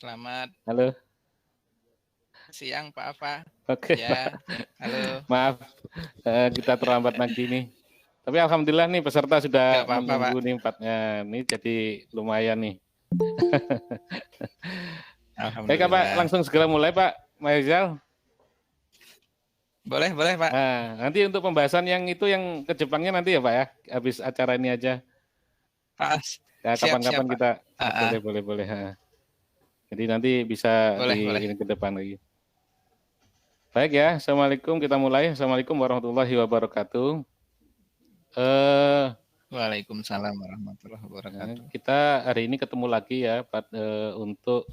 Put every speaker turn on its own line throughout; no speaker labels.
Selamat
Halo,
siang Pak Afa.
oke
Ya,
Pak,
halo.
maaf kita terlambat pagi nih. Tapi alhamdulillah nih peserta
Gak
sudah
apa-apa Pak.
menunggu nih empatnya. Nih jadi lumayan nih. Baik Pak,
Alhamdulillah.
langsung segera mulai Pak Maizal.
Boleh, boleh Pak.
Nah, nanti untuk pembahasan yang itu yang ke Jepangnya nanti ya Pak ya, habis acara ini aja.
Ah,
Ya
siap, siap
kapan-kapan
Pak.
kita
Ah,
boleh boleh boleh. Jadi nanti bisa
boleh,
di
boleh.
ini ke depan lagi. Baik ya, Assalamualaikum kita mulai. Assalamualaikum warahmatullahi wabarakatuh. Eh
Waalaikumsalam warahmatullahi
Nah,
wabarakatuh.
kita hari ini ketemu lagi ya untuk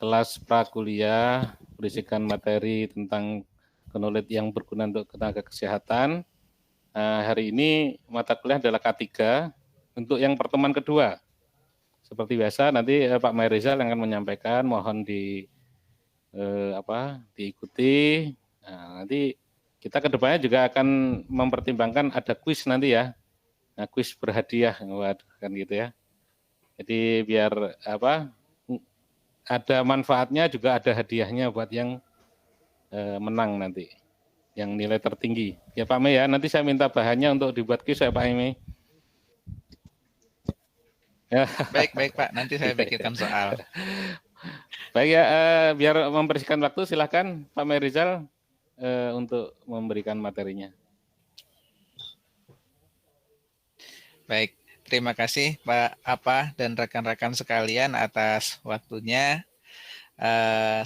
kelas prakuliah berisikan materi tentang knowledge yang berguna untuk tenaga kesehatan. Hari ini mata kuliah adalah K3 untuk yang pertemuan kedua. Seperti biasa nanti Pak Mairizal yang akan menyampaikan, mohon diikuti. Nah, nanti kita kedepannya juga akan mempertimbangkan ada kuis nanti ya. Nah, kuis berhadiah, waduh kan gitu ya. Jadi biar ada manfaatnya juga ada hadiahnya buat yang menang nanti, yang nilai tertinggi. Ya Pak Mei ya, nanti saya minta bahannya untuk dibuat kuis ya Pak Mei. Ya.
Baik, baik Pak. Nanti saya pikirkan soal.
Baik ya, biar membersihkan waktu silakan Pak Mei Rizal untuk memberikan materinya.
Baik, terima kasih Pak Apa dan rekan-rekan sekalian atas waktunya.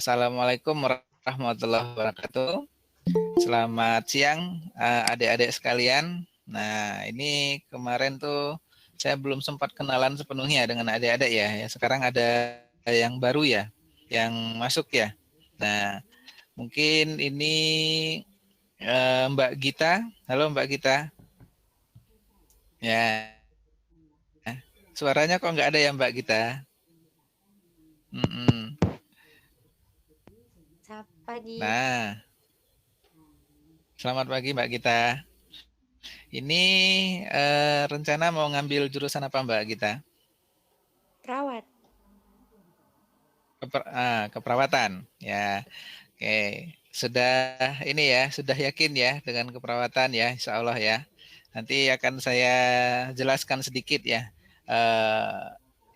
Assalamualaikum warahmatullahi wabarakatuh. Selamat siang adik-adik sekalian. Nah, ini kemarin tuh saya belum sempat kenalan sepenuhnya dengan adik-adik ya. Sekarang ada yang baru ya, yang masuk ya. Nah, mungkin ini Mbak Gita. Halo Mbak Gita. Ya, suaranya kok nggak ada ya Mbak Gita? Mm-mm.
Selamat pagi.
Nah, selamat pagi Mbak Gita. Ini rencana mau ngambil jurusan apa Mbak Gita?
Perawat.
Keperawatan ya. Oke, sudah ini ya, sudah yakin ya dengan keperawatan ya, insya Allah ya. Nanti akan saya jelaskan sedikit ya.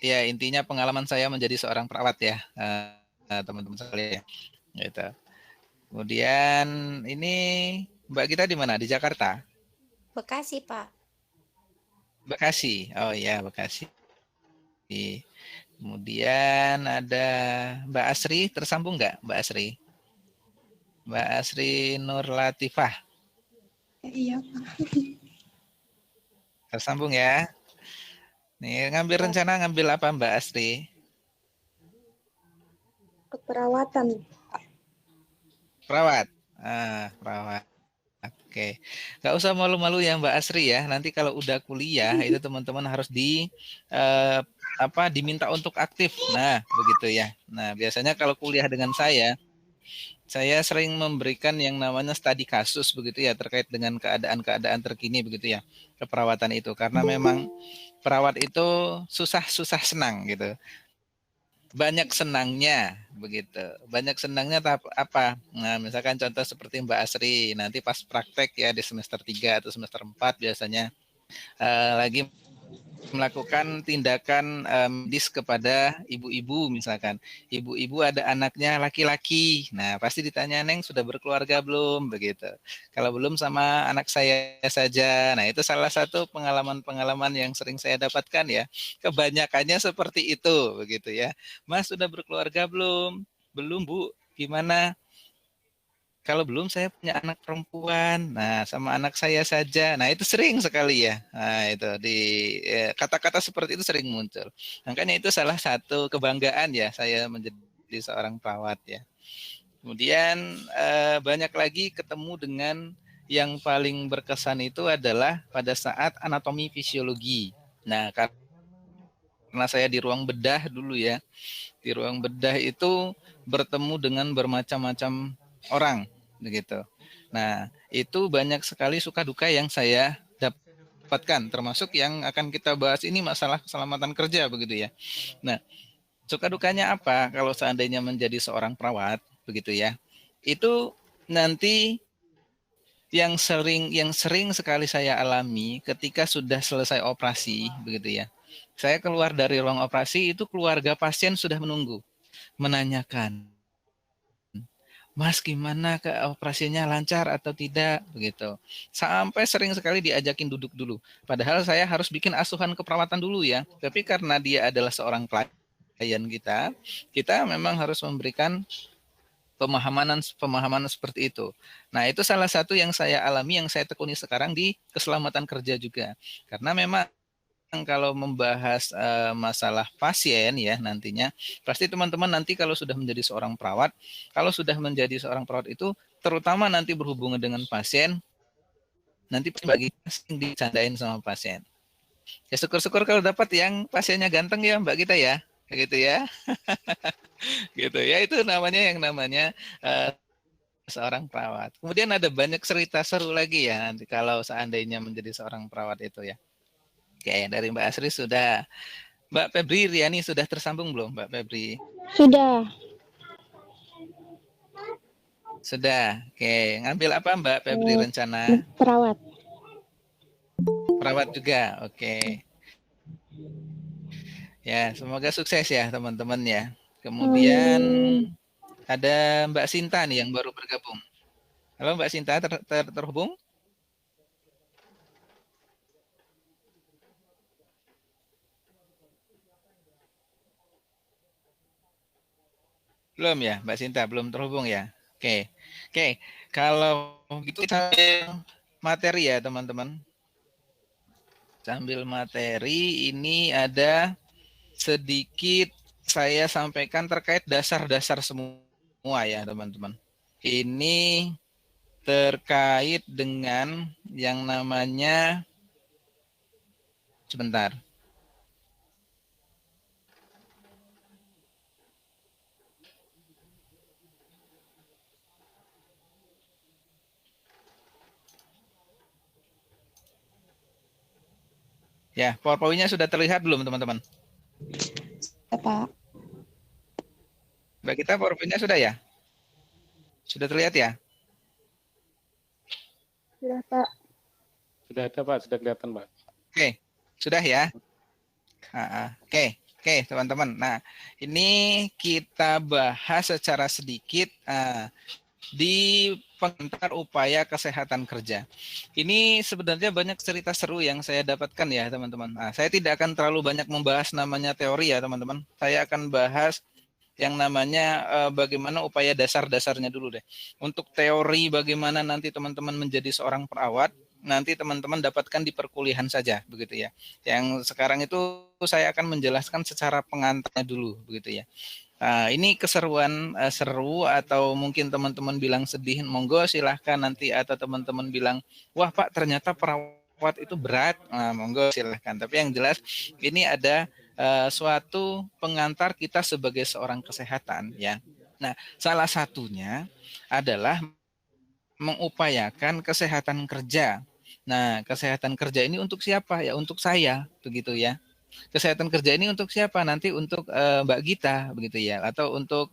Ya intinya pengalaman saya menjadi seorang perawat ya, teman-teman sekalian. Gitu. Kemudian ini Mbak kita di mana? Di Jakarta?
Bekasi, Pak.
Bekasi. Oh ya, Bekasi. Kemudian ada Mbak Asri, tersambung nggak Mbak Asri? Mbak Asri Nur Latifah.
Iya, Pak.
Tersambung ya. Nih, rencana ngambil apa Mbak Asri?
Keperawatan.
Perawat. Perawat. Oke. Nggak usah malu-malu ya Mbak Asri ya. Nanti kalau udah kuliah itu teman-teman harus diminta untuk aktif. Nah, begitu ya. Nah, biasanya kalau kuliah dengan saya sering memberikan yang namanya studi kasus begitu ya terkait dengan keadaan-keadaan terkini begitu ya keperawatan itu karena memang perawat itu susah senang gitu. Banyak senangnya begitu. Banyak senangnya apa? Nah, misalkan contoh seperti Mbak Asri nanti pas praktek ya di semester 3 atau semester 4 biasanya lagi melakukan tindakan medis kepada ibu-ibu misalkan. Ibu-ibu ada anaknya laki-laki. Nah, pasti ditanya, "Neng sudah berkeluarga belum?" begitu. Kalau belum sama anak saya saja. Nah, itu salah satu pengalaman-pengalaman yang sering saya dapatkan ya. Kebanyakannya seperti itu begitu ya. "Mas sudah berkeluarga belum?" "Belum, Bu." "Gimana?" "Kalau belum saya punya anak perempuan. Nah, sama anak saya saja." Nah, itu sering sekali ya. Nah, itu kata-kata seperti itu sering muncul. Makanya itu salah satu kebanggaan ya saya menjadi seorang perawat ya. Kemudian banyak lagi ketemu dengan yang paling berkesan itu adalah pada saat anatomi fisiologi. Nah, karena saya di ruang bedah dulu ya. Di ruang bedah itu bertemu dengan bermacam-macam orang begitu. Nah, itu banyak sekali suka duka yang saya dapatkan, termasuk yang akan kita bahas ini masalah keselamatan kerja begitu ya. Nah, Suka dukanya apa kalau seandainya menjadi seorang perawat, begitu ya. Itu nanti yang sering sekali saya alami ketika sudah selesai operasi, begitu ya. Saya keluar dari ruang operasi itu keluarga pasien sudah menunggu, menanyakan, Mas gimana ke operasinya lancar atau tidak begitu. Sampai sering sekali diajakin duduk dulu. Padahal saya harus bikin asuhan keperawatan dulu ya. Tapi karena dia adalah seorang klien kita, kita memang harus memberikan pemahaman seperti itu. Nah, itu salah satu yang saya alami, yang saya tekuni sekarang di keselamatan kerja juga. Karena memang kalau membahas masalah pasien ya nantinya, pasti teman-teman nanti kalau sudah menjadi seorang perawat, kalau sudah menjadi seorang perawat itu terutama nanti berhubungan dengan pasien, nanti bagi yang dicandain sama pasien. Ya syukur-syukur kalau dapat yang pasiennya ganteng ya Mbak kita ya, kayak gitu ya, gitu ya itu namanya yang namanya uh, seorang perawat. Kemudian ada banyak cerita seru lagi ya nanti kalau seandainya menjadi seorang perawat itu ya. Oke, dari Mbak Asri sudah. Mbak Febri Riani sudah tersambung belum, Mbak Febri?
Sudah.
Sudah. Oke, ngambil apa Mbak Febri rencana?
Perawat.
Perawat juga. Oke. Ya, semoga sukses ya teman-teman ya. Kemudian ada Mbak Sinta nih yang baru bergabung. Halo Mbak Sinta, terhubung? Belum ya, Mbak Sinta, belum terhubung ya. Oke. Oke, kalau gitu kita materi ya teman-teman. Sambil materi ini ada sedikit saya sampaikan terkait dasar-dasar semua ya teman-teman. Ini terkait dengan yang namanya, sebentar. Ya, PowerPoint-nya sudah terlihat belum teman-teman?
Ya, Pak.
Mbak kita PowerPoint-nya sudah ya? Sudah terlihat ya?
Sudah, Pak.
Sudah ada Pak, sudah kelihatan Pak.
Oke, sudah ya? Oke, oke teman-teman. Nah, ini kita bahas secara sedikit di pengantar upaya kesehatan kerja. Ini sebenarnya banyak cerita seru yang saya dapatkan ya teman-teman. Nah, saya tidak akan terlalu banyak membahas namanya teori ya teman-teman. Saya akan bahas yang namanya bagaimana upaya dasar-dasarnya dulu deh. Untuk teori bagaimana nanti teman-teman menjadi seorang perawat, nanti teman-teman dapatkan di perkuliahan saja begitu ya. Yang sekarang itu saya akan menjelaskan secara pengantarnya dulu begitu ya. Ini keseruan seru atau mungkin teman-teman bilang sedih, monggo silahkan nanti, atau teman-teman bilang, wah Pak ternyata perawat itu berat, monggo silahkan. Tapi yang jelas ini ada suatu pengantar kita sebagai seorang kesehatan ya. Nah, salah satunya adalah mengupayakan kesehatan kerja. Nah, kesehatan kerja ini untuk siapa ya? Untuk saya, begitu ya. Kesehatan kerja ini untuk siapa? Nanti untuk Mbak Gita begitu ya, atau untuk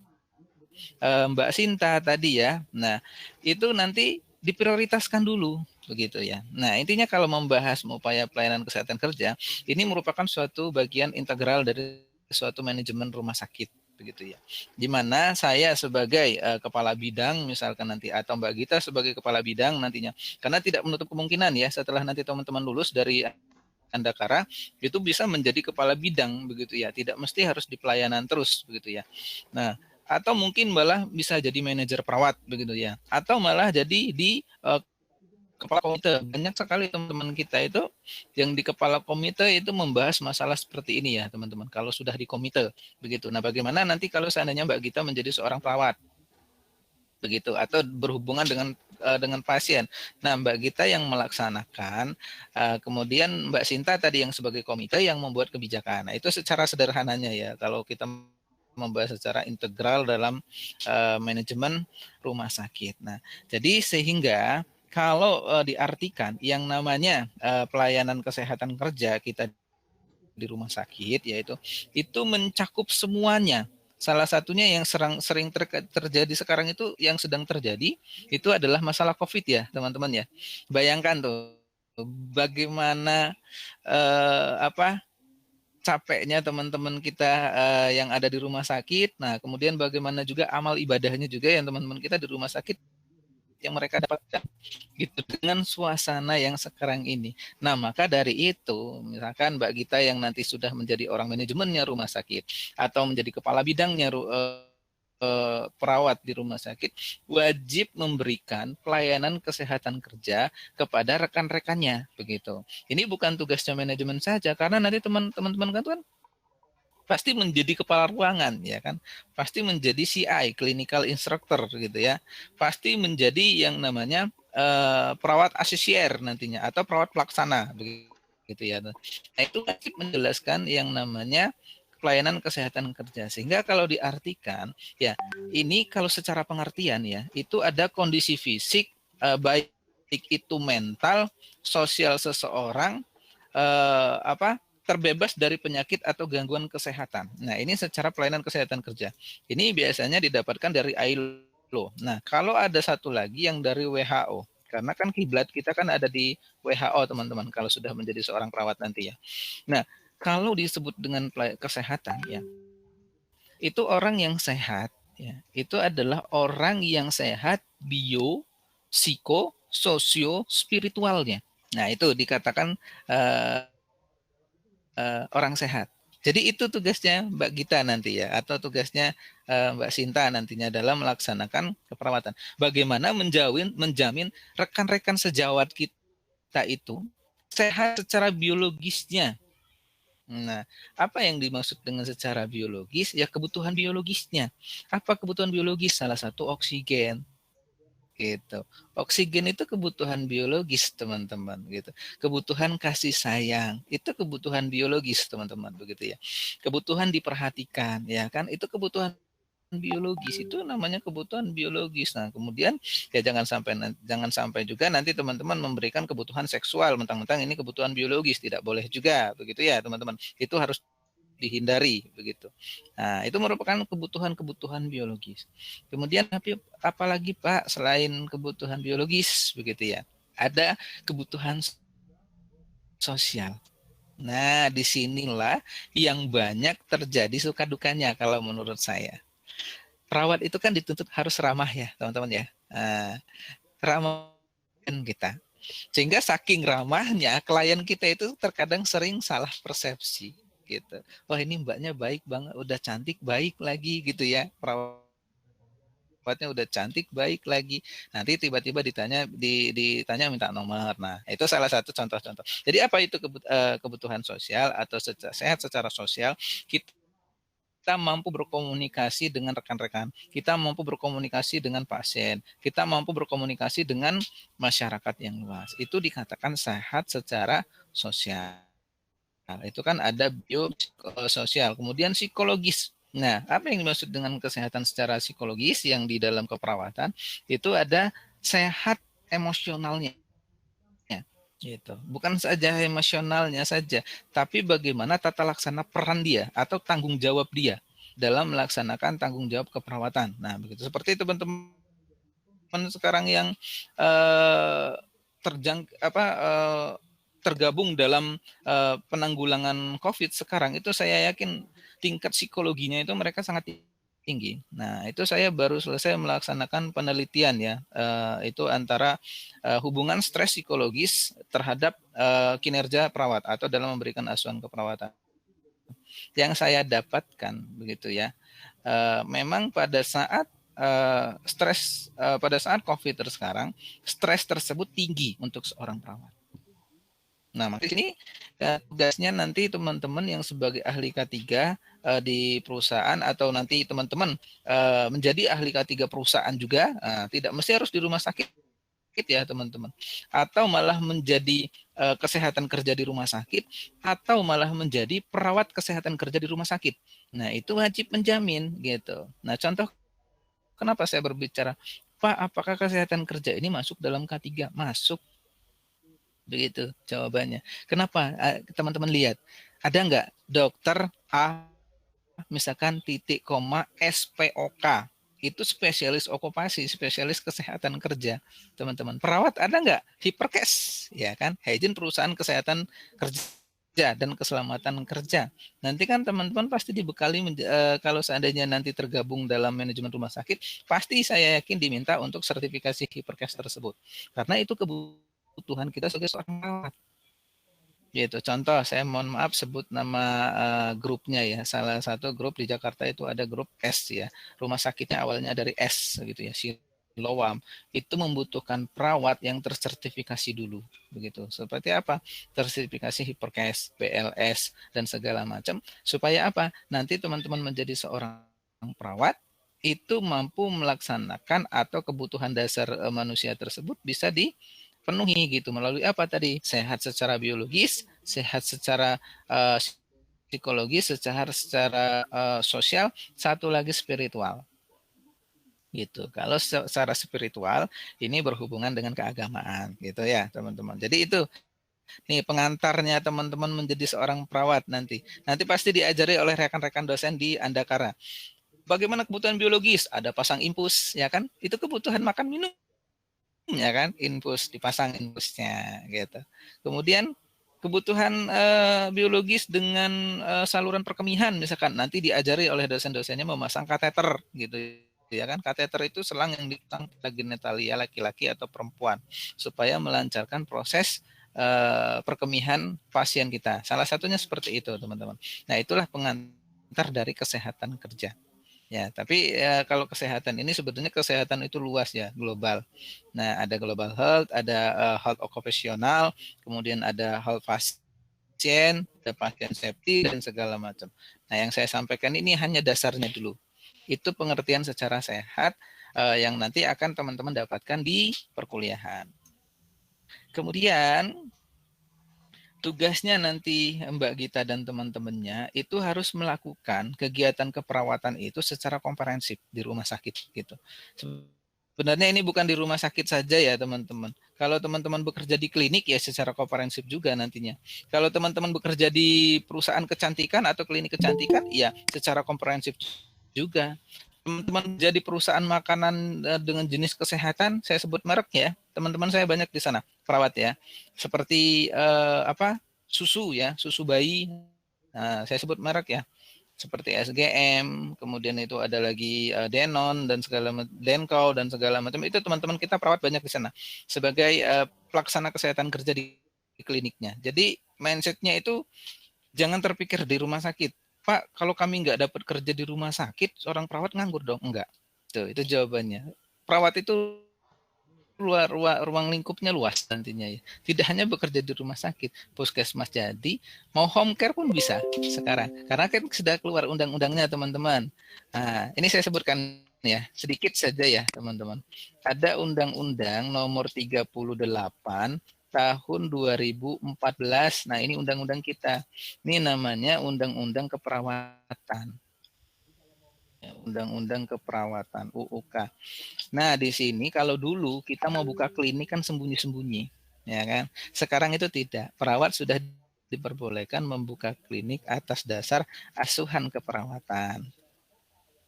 Mbak Sinta tadi ya. Nah, itu nanti diprioritaskan dulu begitu ya. Nah, intinya kalau membahas upaya pelayanan kesehatan kerja, ini merupakan suatu bagian integral dari suatu manajemen rumah sakit begitu ya. Di mana saya sebagai kepala bidang misalkan nanti, atau Mbak Gita sebagai kepala bidang nantinya. Karena tidak menutup kemungkinan ya setelah nanti teman-teman lulus dari Andakara itu bisa menjadi kepala bidang begitu ya, tidak mesti harus di pelayanan terus begitu ya. Nah, atau mungkin malah bisa jadi manajer perawat begitu ya, atau malah jadi di kepala komite. Banyak sekali teman-teman kita itu yang di kepala komite itu membahas masalah seperti ini ya teman-teman, kalau sudah di komite begitu. Nah, bagaimana nanti kalau seandainya Mbak Gita menjadi seorang perawat begitu, atau berhubungan dengan pasien. Nah, Mbak Gita yang melaksanakan, kemudian Mbak Sinta tadi yang sebagai komite yang membuat kebijakan. Nah, itu secara sederhananya ya, kalau kita membahas secara integral dalam manajemen rumah sakit. Nah, jadi sehingga kalau diartikan yang namanya pelayanan kesehatan kerja kita di rumah sakit, yaitu itu mencakup semuanya. Salah satunya yang sering terjadi sekarang itu, yang sedang terjadi itu adalah masalah COVID ya, teman-teman ya. Bayangkan tuh bagaimana capeknya teman-teman kita yang ada di rumah sakit. Nah, kemudian bagaimana juga amal ibadahnya juga yang teman-teman kita di rumah sakit yang mereka dapatkan gitu dengan suasana yang sekarang ini. Nah, maka dari itu, misalkan Mbak Gita yang nanti sudah menjadi orang manajemennya rumah sakit atau menjadi kepala bidangnya perawat di rumah sakit, wajib memberikan pelayanan kesehatan kerja kepada rekan-rekannya begitu. Ini bukan tugasnya manajemen saja, karena nanti teman-teman kan pasti menjadi kepala ruangan ya kan, pasti menjadi CI clinical instructor gitu ya, pasti menjadi yang namanya perawat asosier nantinya atau perawat pelaksana begitu ya. Nah, itu wajib menjelaskan yang namanya pelayanan kesehatan kerja, sehingga kalau diartikan ya, ini kalau secara pengertian ya, itu ada kondisi fisik baik itu mental, sosial seseorang terbebas dari penyakit atau gangguan kesehatan. Nah, ini secara pelayanan kesehatan kerja. Ini biasanya didapatkan dari ILO. Nah, kalau ada satu lagi yang dari WHO, karena kan kiblat kita kan ada di WHO, teman-teman, kalau sudah menjadi seorang perawat nanti ya. Nah, kalau disebut dengan kesehatan ya, itu orang yang sehat ya, itu adalah orang yang sehat bio, psiko, sosio, spiritualnya. Nah, itu dikatakan orang sehat. Jadi itu tugasnya Mbak Gita nanti ya, atau tugasnya Mbak Sinta nantinya dalam melaksanakan keperawatan. Bagaimana menjamin rekan-rekan sejawat kita itu sehat secara biologisnya. Nah, apa yang dimaksud dengan secara biologis? Ya kebutuhan biologisnya. Apa kebutuhan biologis? Salah satu oksigen, gitu. Oksigen itu kebutuhan biologis, teman-teman, gitu. Kebutuhan kasih sayang itu kebutuhan biologis, teman-teman, begitu ya. Kebutuhan diperhatikan, ya kan? Itu kebutuhan biologis, itu namanya kebutuhan biologis. Nah, kemudian ya jangan sampai juga nanti teman-teman memberikan kebutuhan seksual mentang-mentang ini kebutuhan biologis, tidak boleh juga, begitu ya, teman-teman. Itu harus dihindari begitu. Nah, itu merupakan kebutuhan-kebutuhan biologis. Kemudian tapi apalagi Pak selain kebutuhan biologis begitu ya? Ada kebutuhan sosial. Nah, disinilah yang banyak terjadi suka dukanya kalau menurut saya. Perawat itu kan dituntut harus ramah ya, teman-teman ya. Nah, ramah kita. Sehingga saking ramahnya klien kita itu terkadang sering salah persepsi gitu. Wah, ini mbaknya baik banget, udah cantik baik lagi gitu ya. Perawatnya udah cantik baik lagi. Nanti tiba-tiba ditanya minta nomor. Nah, itu salah satu contoh-contoh. Jadi apa itu kebutuhan sosial atau sehat secara sosial? Kita mampu berkomunikasi dengan rekan-rekan, kita mampu berkomunikasi dengan pasien, kita mampu berkomunikasi dengan masyarakat yang luas. Itu dikatakan sehat secara sosial. Itu kan ada biososial, kemudian psikologis. Nah, apa yang dimaksud dengan kesehatan secara psikologis yang di dalam keperawatan? Itu ada sehat emosionalnya. Gitu. Bukan saja emosionalnya saja, tapi bagaimana tata laksana peran dia atau tanggung jawab dia dalam melaksanakan tanggung jawab keperawatan. Nah, begitu. Seperti teman-teman sekarang yang tergabung dalam penanggulangan COVID sekarang, itu saya yakin tingkat psikologinya itu mereka sangat tinggi. Nah, itu saya baru selesai melaksanakan penelitian ya, itu antara hubungan stres psikologis terhadap kinerja perawat atau dalam memberikan asuhan keperawatan. Yang saya dapatkan begitu ya, memang pada saat pada saat COVID sekarang, stres tersebut tinggi untuk seorang perawat. Nah, maka ini tugasnya nanti teman-teman yang sebagai ahli K3 di perusahaan atau nanti teman-teman menjadi ahli K3 perusahaan juga, tidak mesti harus di rumah sakit ya teman-teman, atau malah menjadi kesehatan kerja di rumah sakit, atau malah menjadi perawat kesehatan kerja di rumah sakit. Nah, itu wajib menjamin gitu. Nah, contoh kenapa saya berbicara, Pak, apakah kesehatan kerja ini masuk dalam K3? Masuk. Begitu jawabannya. Kenapa? Teman-teman lihat, Ada nggak dokter A misalkan titik koma SPOK, itu spesialis okupasi, spesialis kesehatan kerja, teman-teman. Perawat ada nggak? Hiperkes, ya kan? Hygiene perusahaan kesehatan kerja dan keselamatan kerja. Nanti kan teman-teman pasti dibekali kalau seandainya nanti tergabung dalam manajemen rumah sakit, pasti saya yakin diminta untuk sertifikasi hiperkes tersebut. Karena itu kebutuhan kita sebagai seorang perawat. Gitu. Contoh, saya mohon maaf sebut nama grupnya ya. Salah satu grup di Jakarta itu ada grup S ya. Rumah sakitnya awalnya dari S gitu ya. Siloam. Itu membutuhkan perawat yang tersertifikasi dulu begitu. Seperti apa? Tersertifikasi Hiperkes, BLS dan segala macam supaya apa? Nanti teman-teman menjadi seorang perawat itu mampu melaksanakan atau kebutuhan dasar manusia tersebut bisa penuhi gitu melalui apa tadi, sehat secara biologis, sehat secara psikologis, secara sosial, satu lagi spiritual gitu. Kalau secara spiritual ini berhubungan dengan keagamaan gitu ya teman-teman. Jadi itu nih pengantarnya teman-teman menjadi seorang perawat nanti. Nanti pasti diajari oleh rekan-rekan dosen di Andakara. Bagaimana kebutuhan biologis? Ada pasang impus ya kan? Itu kebutuhan makan minum ya kan, infus dipasang infusnya gitu. Kemudian kebutuhan biologis dengan saluran perkemihan misalkan nanti diajari oleh dosen-dosennya memasang kateter gitu ya kan. Kateter itu selang yang dipasang pada genitalia laki-laki atau perempuan supaya melancarkan proses perkemihan pasien kita. Salah satunya seperti itu teman-teman. Nah itulah pengantar dari kesehatan kerja. Ya, tapi kalau kesehatan ini sebetulnya kesehatan itu luas ya, global. Nah, ada global health, ada health occupational, kemudian ada health pasien, ada pasien safety dan segala macam. Nah, yang saya sampaikan ini hanya dasarnya dulu. Itu pengertian secara sehat yang nanti akan teman-teman dapatkan di perkuliahan. Kemudian tugasnya nanti Mbak Gita dan teman-temannya itu harus melakukan kegiatan keperawatan itu secara komprehensif di rumah sakit gitu. Sebenarnya ini bukan di rumah sakit saja ya teman-teman. Kalau teman-teman bekerja di klinik ya secara komprehensif juga nantinya. Kalau teman-teman bekerja di perusahaan kecantikan atau klinik kecantikan ya secara komprehensif juga. Teman-teman jadi perusahaan makanan dengan jenis kesehatan, saya sebut merek ya. Teman-teman saya banyak di sana, perawat ya. Seperti susu ya, susu bayi. Nah, saya sebut merek ya. Seperti SGM, kemudian itu ada lagi Denon dan segala Denko dan segala macam. Itu teman-teman kita perawat banyak di sana sebagai pelaksana kesehatan kerja di kliniknya. Jadi mindsetnya itu jangan terpikir di rumah sakit. Pak, kalau kami nggak dapat kerja di rumah sakit, seorang perawat nganggur dong? Enggak. Itu jawabannya. Perawat itu ruang lingkupnya luas nantinya ya. Tidak hanya bekerja di rumah sakit, puskesmas jadi, mau home care pun bisa sekarang. Karena kan sudah keluar undang-undangnya teman-teman. Nah, ini saya sebutkan ya, sedikit saja ya teman-teman. Ada Undang-Undang nomor 38 tahun 2014. Nah, ini undang-undang kita. Ini namanya Undang-Undang Keperawatan. Undang-Undang Keperawatan UUK. Nah, di sini kalau dulu kita mau buka klinik kan sembunyi-sembunyi, ya kan? Sekarang itu tidak. Perawat sudah diperbolehkan membuka klinik atas dasar asuhan keperawatan.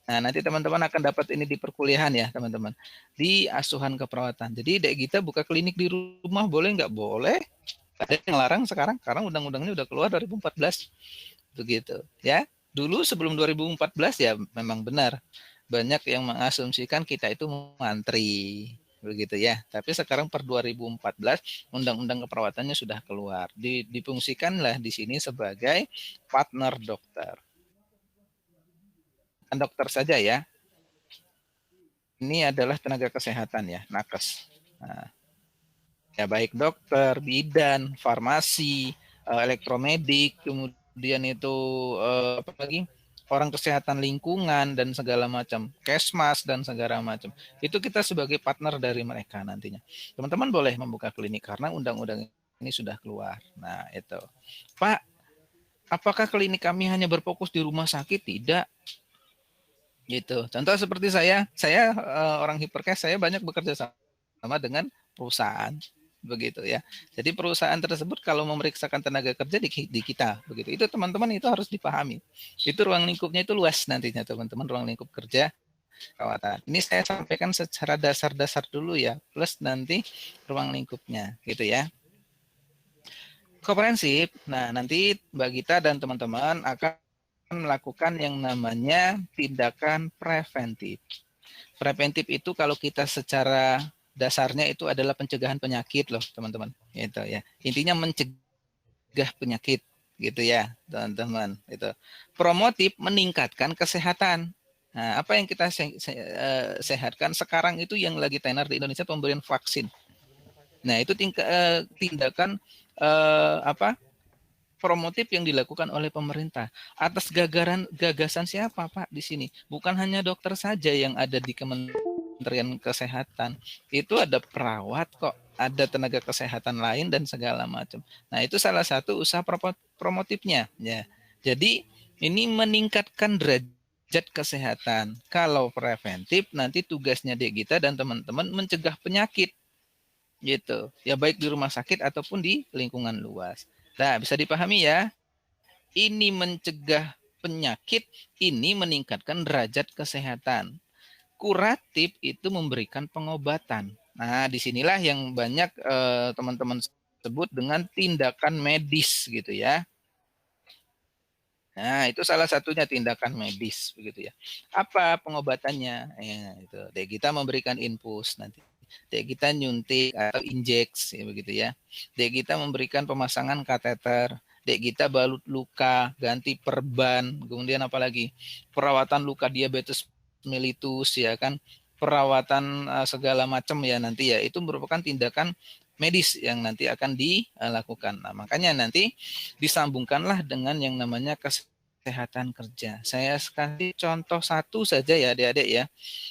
Nah, nanti teman-teman akan dapat ini di perkuliahan ya, teman-teman. Di asuhan keperawatan. Jadi, Dek Gita buka klinik di rumah boleh nggak? Boleh. Ada yang larang sekarang, karena undang-undangnya udah keluar 2014. Begitu, ya. Dulu sebelum 2014 ya memang benar. Banyak yang mengasumsikan kita itu mantri. Begitu ya. Tapi sekarang per 2014 undang-undang keperawatannya sudah keluar. Difungsikanlah di sini sebagai partner dokter. Dokter saja ya. Ini adalah tenaga kesehatan ya, nakes. Nah, ya baik dokter, bidan, farmasi, elektromedik, kemudian itu apa lagi? Orang kesehatan lingkungan dan segala macam, kesmas dan segala macam. Itu kita sebagai partner dari mereka nantinya. Teman-teman boleh membuka klinik karena undang-undang ini sudah keluar. Nah, itu. Pak, apakah klinik kami hanya berfokus di rumah sakit? Tidak. Gitu. Contoh seperti saya orang hiperkes, saya banyak bekerja sama dengan perusahaan. begitu ya. Jadi perusahaan tersebut kalau memeriksakan tenaga kerja di kita, begitu. Itu teman-teman itu harus dipahami. Itu ruang lingkupnya itu luas nantinya teman-teman, ruang lingkup kerja perawatan. Ini saya sampaikan secara dasar-dasar dulu ya, plus nanti ruang lingkupnya, gitu ya. Komprehensif. Nah, nanti Mbak Gita dan teman-teman akan melakukan yang namanya tindakan preventif. Preventif itu kalau kita secara dasarnya itu adalah pencegahan penyakit loh, teman-teman. Itu ya. Intinya mencegah penyakit gitu ya, teman-teman. Itu. Promotif meningkatkan kesehatan. Nah, apa yang kita sehatkan sekarang itu yang lagi tenar di Indonesia pemberian vaksin. Nah, itu tindakan apa? Promotif yang dilakukan oleh pemerintah atas gagasan siapa Pak di sini? Bukan hanya dokter saja yang ada di Kementerian Kesehatan. Itu ada perawat kok, ada tenaga kesehatan lain dan segala macam. Nah, itu salah satu usaha promotifnya ya. Jadi, ini meningkatkan derajat kesehatan. Kalau preventif nanti tugasnya Gita dan teman-teman mencegah penyakit gitu. Ya baik di rumah sakit ataupun di lingkungan luas. Nah, bisa dipahami ya. Ini mencegah penyakit, ini meningkatkan derajat kesehatan. Kuratif itu memberikan pengobatan. Nah, disinilah yang banyak teman-teman sebut dengan tindakan medis gitu ya. Nah, itu salah satunya tindakan medis begitu ya. Apa pengobatannya? Ya, itu. Kita memberikan infus nanti. Kita nyuntik atau injeks ya, begitu ya. Kita memberikan pemasangan kateter. Kita balut luka, ganti perban, kemudian apalagi perawatan luka diabetes mellitus ya kan, perawatan segala macam ya nanti ya. Itu merupakan tindakan medis yang nanti akan dilakukan. Nah, makanya nanti disambungkanlah dengan yang namanya kesehatan kerja. Saya kasih contoh satu saja ya adik-adik ya.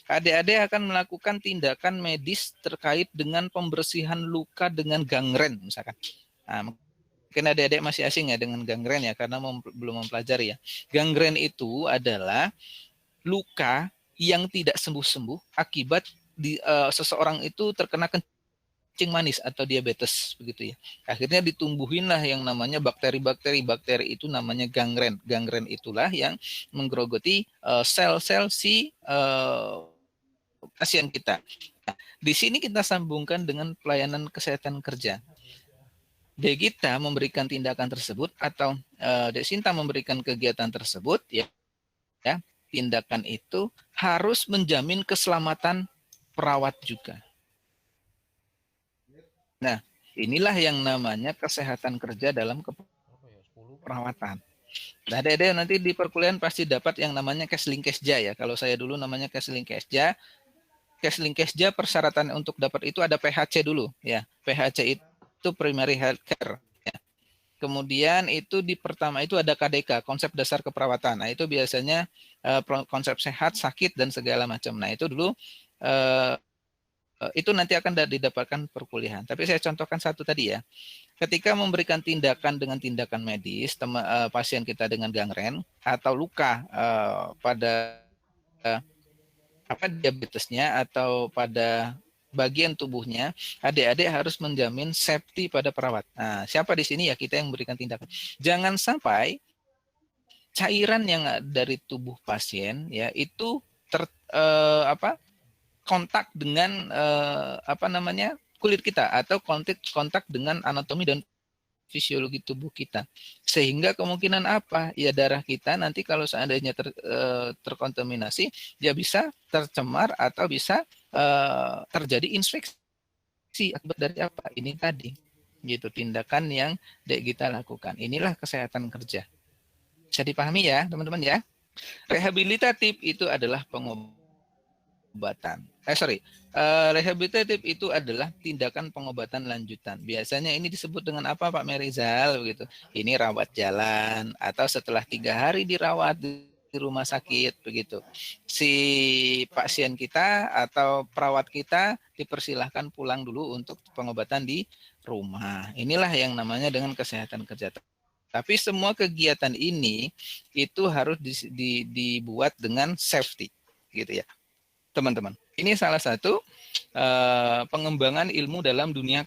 Adik-adik akan melakukan tindakan medis terkait dengan pembersihan luka dengan gangren misalkan. Nah, mungkin adik-adik masih asing ya dengan gangren ya karena belum mempelajari ya. Gangren itu adalah luka yang tidak sembuh-sembuh akibat seseorang itu terkena kencing manis atau diabetes begitu ya. Akhirnya ditumbuhinlah yang namanya bakteri-bakteri. Bakteri itu namanya gangren. Gangren itulah yang menggerogoti sel-sel si pasien kita. Nah, di sini kita sambungkan dengan pelayanan kesehatan kerja. Kita memberikan tindakan tersebut atau Sinta memberikan kegiatan tersebut ya, tindakan itu harus menjamin keselamatan perawat juga. Nah, inilah yang namanya kesehatan kerja dalam perawatan. Nah, adik-adik nanti di perkuliahan pasti dapat yang namanya Kesling Kesja ya. Kalau saya dulu namanya Kesling Kesja. Kesling Kesja persyaratan untuk dapat itu ada PHC dulu ya. PHC itu Primary Health Care. Ya. Kemudian itu di pertama itu ada KDK, konsep dasar keperawatan. Nah, itu biasanya konsep sehat, sakit dan segala macam. Nah, itu dulu itu nanti akan didapatkan perkuliahan. Tapi saya contohkan satu tadi ya. Ketika memberikan tindakan dengan tindakan medis, pasien kita dengan gangren atau luka pada diabetesnya atau pada bagian tubuhnya, adik-adik harus menjamin safety pada perawat. Nah, siapa di sini ya kita yang memberikan tindakan. Jangan sampai cairan yang dari tubuh pasien ya itu kontak dengan kulit kita atau kontak dengan anatomi dan fisiologi tubuh kita, sehingga kemungkinan apa ya darah kita nanti kalau seandainya terkontaminasi dia bisa tercemar atau bisa terjadi infeksi akibat dari apa ini tadi gitu. Tindakan yang kita lakukan inilah kesehatan kerja. Bisa dipahami ya teman-teman ya. Rehabilitatif itu adalah pengobatan. Rehabilitatif itu adalah tindakan pengobatan lanjutan. Biasanya ini disebut dengan apa Pak Merizal begitu. Ini rawat jalan atau setelah 3 hari dirawat di rumah sakit begitu. Si pasien kita atau perawat kita dipersilahkan pulang dulu untuk pengobatan di rumah. Inilah yang namanya dengan kesehatan kerja. Tapi semua kegiatan ini itu harus dibuat dengan safety gitu ya. Teman-teman, ini salah satu pengembangan ilmu dalam dunia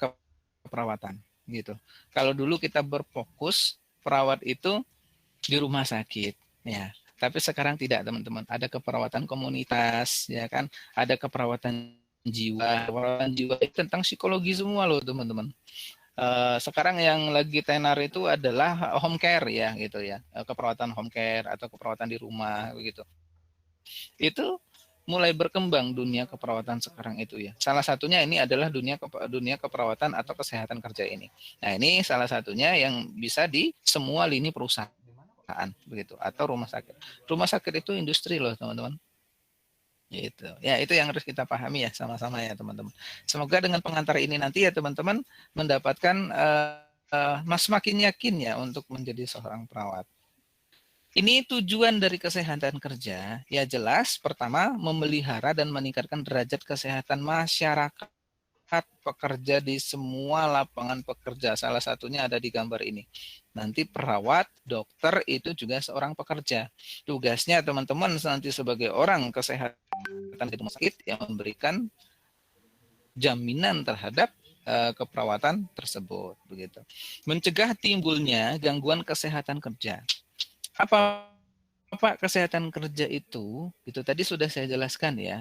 keperawatan gitu. Kalau dulu kita berfokus perawat itu di rumah sakit ya, tapi sekarang tidak teman-teman. Ada keperawatan komunitas ya kan, ada keperawatan jiwa. Keperawatan jiwa itu tentang psikologi semua loh teman-teman. Sekarang yang lagi tenar itu adalah home care ya gitu ya, keperawatan home care atau keperawatan di rumah begitu. Itu mulai berkembang dunia keperawatan sekarang itu ya. Salah satunya ini adalah dunia keperawatan atau kesehatan kerja ini. Nah, ini salah satunya yang bisa di semua lini perusahaan begitu atau rumah sakit. Rumah sakit itu industri loh, teman-teman. Gitu. Ya, itu yang harus kita pahami ya sama-sama ya, teman-teman. Semoga dengan pengantar ini nanti ya teman-teman mendapatkan semakin yakin ya untuk menjadi seorang perawat. Ini tujuan dari kesehatan kerja, ya jelas pertama memelihara dan meningkatkan derajat kesehatan masyarakat pekerja di semua lapangan pekerja. Salah satunya ada di gambar ini. Nanti perawat, dokter itu juga seorang pekerja. Tugasnya teman-teman nanti sebagai orang kesehatan di rumah sakit yang memberikan jaminan terhadap keperawatan tersebut begitu. Mencegah timbulnya gangguan kesehatan kerja. Apa kesehatan kerja itu tadi sudah saya jelaskan ya,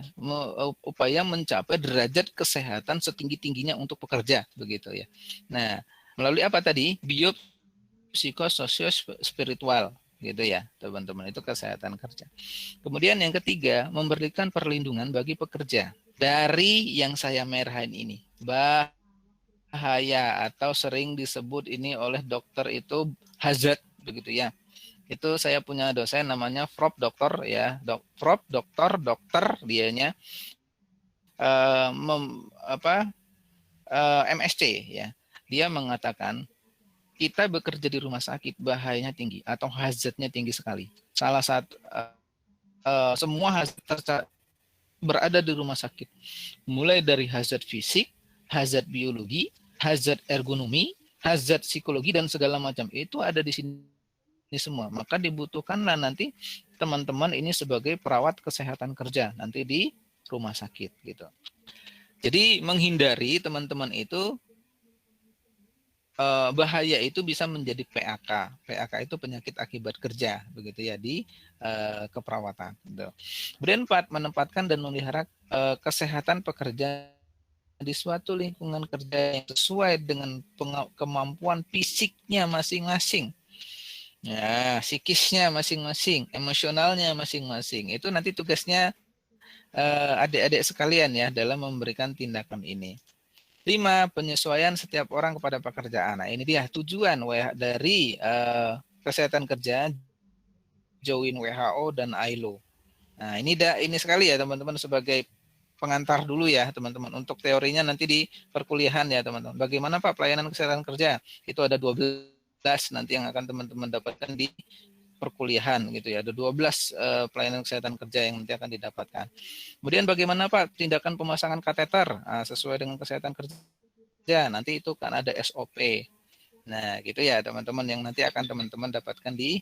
upaya mencapai derajat kesehatan setinggi-tingginya untuk pekerja begitu ya. Nah, melalui apa tadi? Biopsikososio spiritual gitu ya, teman-teman, itu kesehatan kerja. Kemudian yang ketiga, memberikan perlindungan bagi pekerja dari yang saya merahin ini. Bahaya atau sering disebut ini oleh dokter itu hazard begitu ya. Itu saya punya dosen namanya Prof. Dokter ya, Prof. Dokter dianya MSc ya. Dia mengatakan kita bekerja di rumah sakit bahayanya tinggi atau hazardnya tinggi sekali. Salah satu semua hazard berada di rumah sakit. Mulai dari hazard fisik, hazard biologi, hazard ergonomi, hazard psikologi dan segala macam itu ada di sini. Ini semua, maka dibutuhkanlah nanti teman-teman ini sebagai perawat kesehatan kerja nanti di rumah sakit gitu. Jadi menghindari teman-teman itu bahaya itu bisa menjadi PAK. PAK itu penyakit akibat kerja begitu ya di keperawatan. Gitu. Kemudian 4, menempatkan dan memelihara kesehatan pekerja di suatu lingkungan kerja yang sesuai dengan kemampuan fisiknya masing-masing. Ya, psikisnya masing-masing, emosionalnya masing-masing. Itu nanti tugasnya adik-adik sekalian ya dalam memberikan tindakan ini. 5, penyesuaian setiap orang kepada pekerjaan. Nah, ini dia tujuan dari kesehatan kerja join WHO dan ILO. Nah, ini sekali ya teman-teman sebagai pengantar dulu ya teman-teman. Untuk teorinya nanti di perkuliahan ya teman-teman. Bagaimana Pak pelayanan kesehatan kerja? Itu ada 12 nanti yang akan teman-teman dapatkan di perkuliahan gitu ya. Ada 12 pelayanan kesehatan kerja yang nanti akan didapatkan. Kemudian bagaimana Pak tindakan pemasangan kateter sesuai dengan kesehatan kerja? Nanti itu kan ada SOP. Nah, gitu ya teman-teman yang nanti akan teman-teman dapatkan di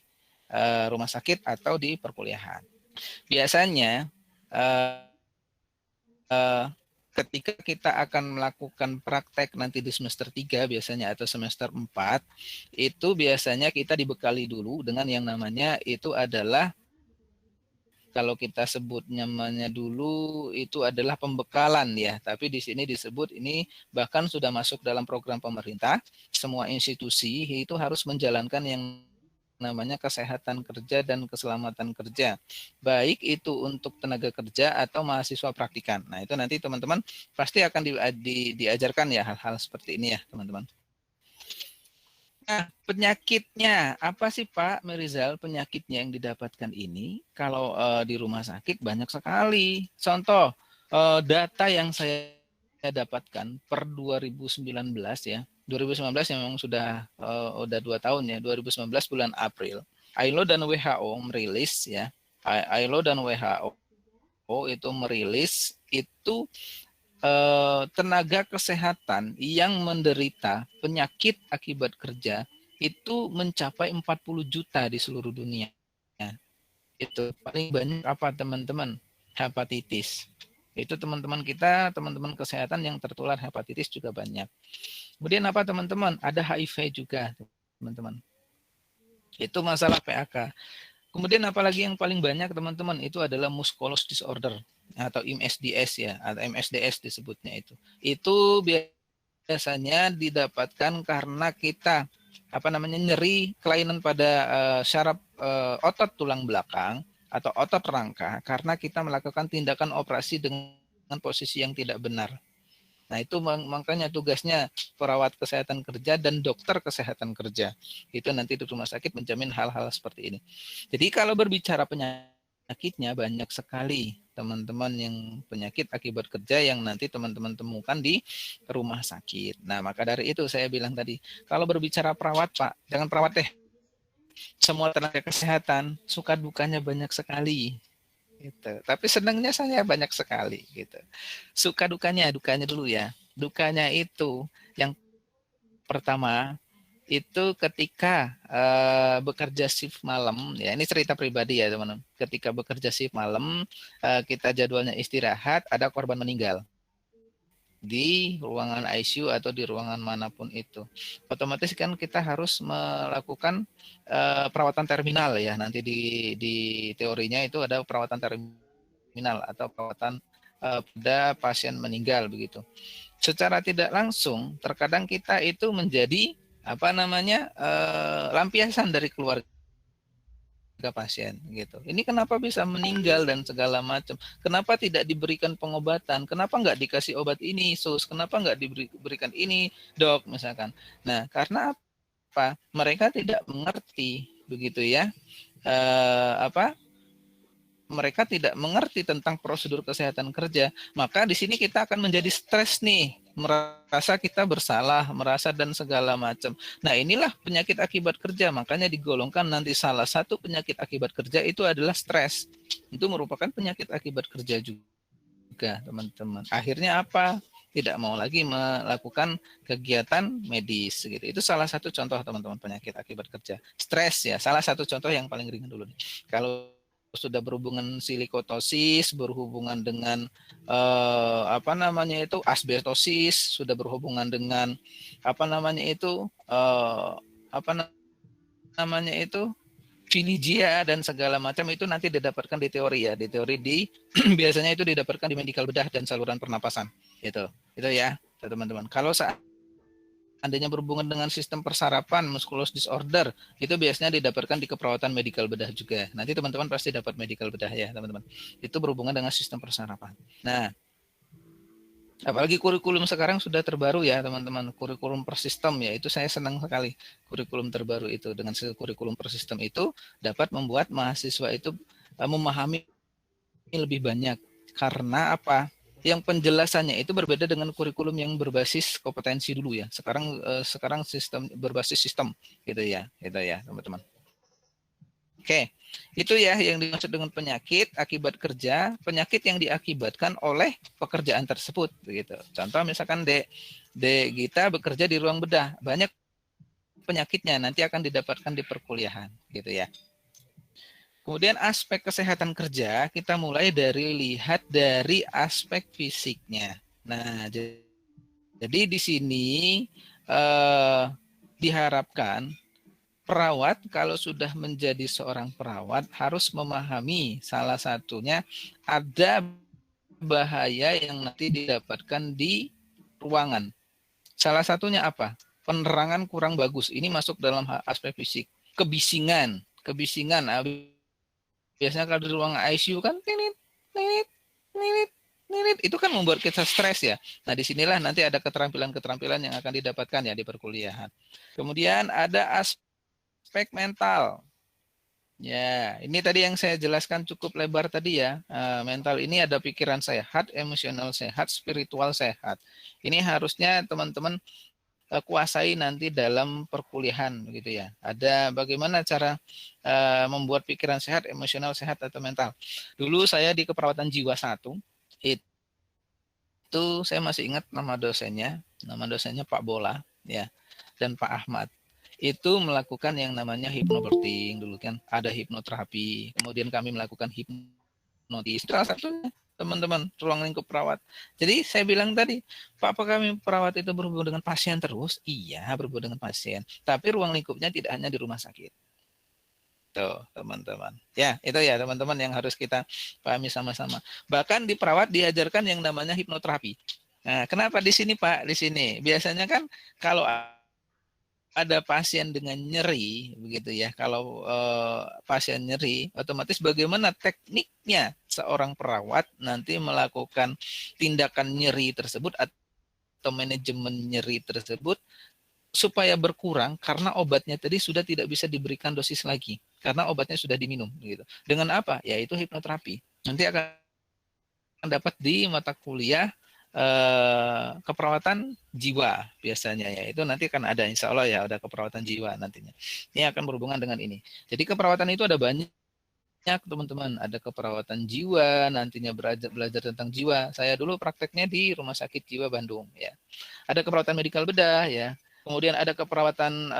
rumah sakit atau di perkuliahan. Biasanya ketika kita akan melakukan praktek nanti di semester 3 biasanya atau semester 4, itu biasanya kita dibekali dulu dengan yang namanya itu adalah, kalau kita sebut namanya dulu itu adalah pembekalan ya, tapi di sini disebut ini bahkan sudah masuk dalam program pemerintah, semua institusi itu harus menjalankan yang namanya kesehatan kerja dan keselamatan kerja, baik itu untuk tenaga kerja atau mahasiswa praktikan. Nah, itu nanti teman-teman pasti akan diajarkan ya hal-hal seperti ini ya teman-teman. Nah, penyakitnya apa sih Pak Mirizal? Penyakitnya yang didapatkan ini kalau di rumah sakit banyak sekali. Contoh data yang saya dapatkan per 2019 ya. 2019 memang sudah 2 tahun ya. 2019 bulan April. ILO dan WHO merilis ya. ILO dan WHO itu merilis itu tenaga kesehatan yang menderita penyakit akibat kerja itu mencapai 40 juta di seluruh dunia. Itu paling banyak apa teman-teman? Hepatitis. Itu teman-teman kita, teman-teman kesehatan yang tertular hepatitis juga banyak. Kemudian apa teman-teman? Ada HIV juga, teman-teman. Itu masalah PAK. Kemudian apalagi yang paling banyak teman-teman itu adalah musculoskeletal disorder atau MSDS ya, atau MSDS disebutnya itu. Itu biasanya didapatkan karena kita nyeri kelainan pada syaraf otot tulang belakang atau otot rangka karena kita melakukan tindakan operasi dengan posisi yang tidak benar. Nah, itu makanya tugasnya perawat kesehatan kerja dan dokter kesehatan kerja. Itu nanti di rumah sakit menjamin hal-hal seperti ini. Jadi kalau berbicara penyakitnya banyak sekali teman-teman yang penyakit akibat kerja yang nanti teman-teman temukan di rumah sakit. Nah, maka dari itu saya bilang tadi, kalau berbicara perawat, Pak, jangan perawat deh. Semua tenaga kesehatan suka dukanya banyak sekali. Gitu. Tapi senangnya saya banyak sekali gitu. Suka dukanya dulu ya. Dukanya itu yang pertama itu ketika bekerja shift malam ya, ini cerita pribadi ya teman-teman. Ketika bekerja shift malam kita jadwalnya istirahat, ada korban meninggal di ruangan ICU atau di ruangan manapun itu. Otomatis kan kita harus melakukan perawatan terminal ya. Nanti di teorinya itu ada perawatan terminal atau perawatan pada pasien meninggal begitu. Secara tidak langsung terkadang kita itu menjadi lampiasan dari keluarga pasien gitu. Ini kenapa bisa meninggal dan segala macam? Kenapa tidak diberikan pengobatan? Kenapa nggak dikasih obat ini, sus? Kenapa nggak diberikan ini, dok? Misalkan. Nah, karena apa? Mereka tidak mengerti begitu ya. Mereka tidak mengerti tentang prosedur kesehatan kerja, maka di sini kita akan menjadi stres nih, merasa kita bersalah, merasa dan segala macam. Nah, inilah penyakit akibat kerja, makanya digolongkan nanti salah satu penyakit akibat kerja itu adalah stres. Itu merupakan penyakit akibat kerja juga, teman-teman. Akhirnya apa? Tidak mau lagi melakukan kegiatan medis gitu. Itu salah satu contoh teman-teman penyakit akibat kerja. Stres ya, salah satu contoh yang paling ringan dulu nih. Kalau sudah berhubungan silikotosis, berhubungan dengan asbestosis, sudah berhubungan dengan Finigia dan segala macam itu nanti didapatkan di teori ya, biasanya itu didapatkan di medikal bedah dan saluran pernapasan itu ya teman-teman. Kalau seandainya berhubungan dengan sistem persarapan, musculoskeletal disorder, itu biasanya didapatkan di keperawatan medikal bedah juga. Nanti teman-teman pasti dapat medikal bedah ya, teman-teman. Itu berhubungan dengan sistem persarapan. Nah, apalagi kurikulum sekarang sudah terbaru ya, teman-teman. Kurikulum per sistem ya, itu saya senang sekali. Kurikulum terbaru itu, dengan kurikulum per sistem itu dapat membuat mahasiswa itu memahami lebih banyak. Karena apa? Yang penjelasannya itu berbeda dengan kurikulum yang berbasis kompetensi dulu ya. Sekarang sistem berbasis sistem gitu ya teman-teman. Oke, itu ya yang dimaksud dengan penyakit akibat kerja, penyakit yang diakibatkan oleh pekerjaan tersebut gitu. Contoh misalkan Dek Gita bekerja di ruang bedah, banyak penyakitnya nanti akan didapatkan di perkuliahan gitu ya. Kemudian aspek kesehatan kerja kita mulai lihat dari aspek fisiknya. Nah, jadi di sini diharapkan perawat kalau sudah menjadi seorang perawat harus memahami salah satunya ada bahaya yang nanti didapatkan di ruangan. Salah satunya apa? Penerangan kurang bagus. Ini masuk dalam aspek fisik. Kebisingan. Biasanya kalau di ruang ICU kan itu kan membuat kita stres ya. Nah, disinilah nanti ada keterampilan-keterampilan yang akan didapatkan ya di perkuliahan. Kemudian ada aspek mental. Ya, ini tadi yang saya jelaskan cukup lebar tadi ya. Mental ini ada pikiran sehat, emosional sehat, spiritual sehat. Ini harusnya teman-teman kuasai nanti dalam perkuliahan gitu ya. Ada bagaimana cara membuat pikiran sehat, emosional sehat atau mental. Dulu saya di keperawatan jiwa 1 itu saya masih ingat nama dosennya Pak Bola ya dan Pak Ahmad. Itu melakukan yang namanya hypnobirthing dulu kan, ada hipnoterapi, kemudian kami melakukan hipnotis. Salah satunya teman-teman, ruang lingkup perawat. Jadi saya bilang tadi, Pak, apakah kami perawat itu berhubungan dengan pasien terus? Iya, berhubungan dengan pasien. Tapi ruang lingkupnya tidak hanya di rumah sakit. Tuh, teman-teman. Ya, itu ya teman-teman yang harus kita pahami sama-sama. Bahkan di perawat diajarkan yang namanya hipnoterapi. Nah, kenapa di sini Pak? Di sini biasanya kan kalau ada pasien dengan nyeri, begitu ya. Kalau pasien nyeri, otomatis bagaimana tekniknya seorang perawat nanti melakukan tindakan nyeri tersebut atau manajemen nyeri tersebut supaya berkurang karena obatnya tadi sudah tidak bisa diberikan dosis lagi karena obatnya sudah diminum gitu. Dengan apa? Yaitu hipnoterapi. Nanti akan dapat di mata kuliah keperawatan jiwa biasanya ya. Itu nanti akan ada insya Allah ya, ada keperawatan jiwa nantinya. Ini akan berhubungan dengan ini. Jadi keperawatan itu ada banyak teman-teman, ada keperawatan jiwa, nantinya belajar tentang jiwa. Saya dulu prakteknya di Rumah Sakit Jiwa Bandung ya. Ada keperawatan medikal bedah ya. Kemudian ada keperawatan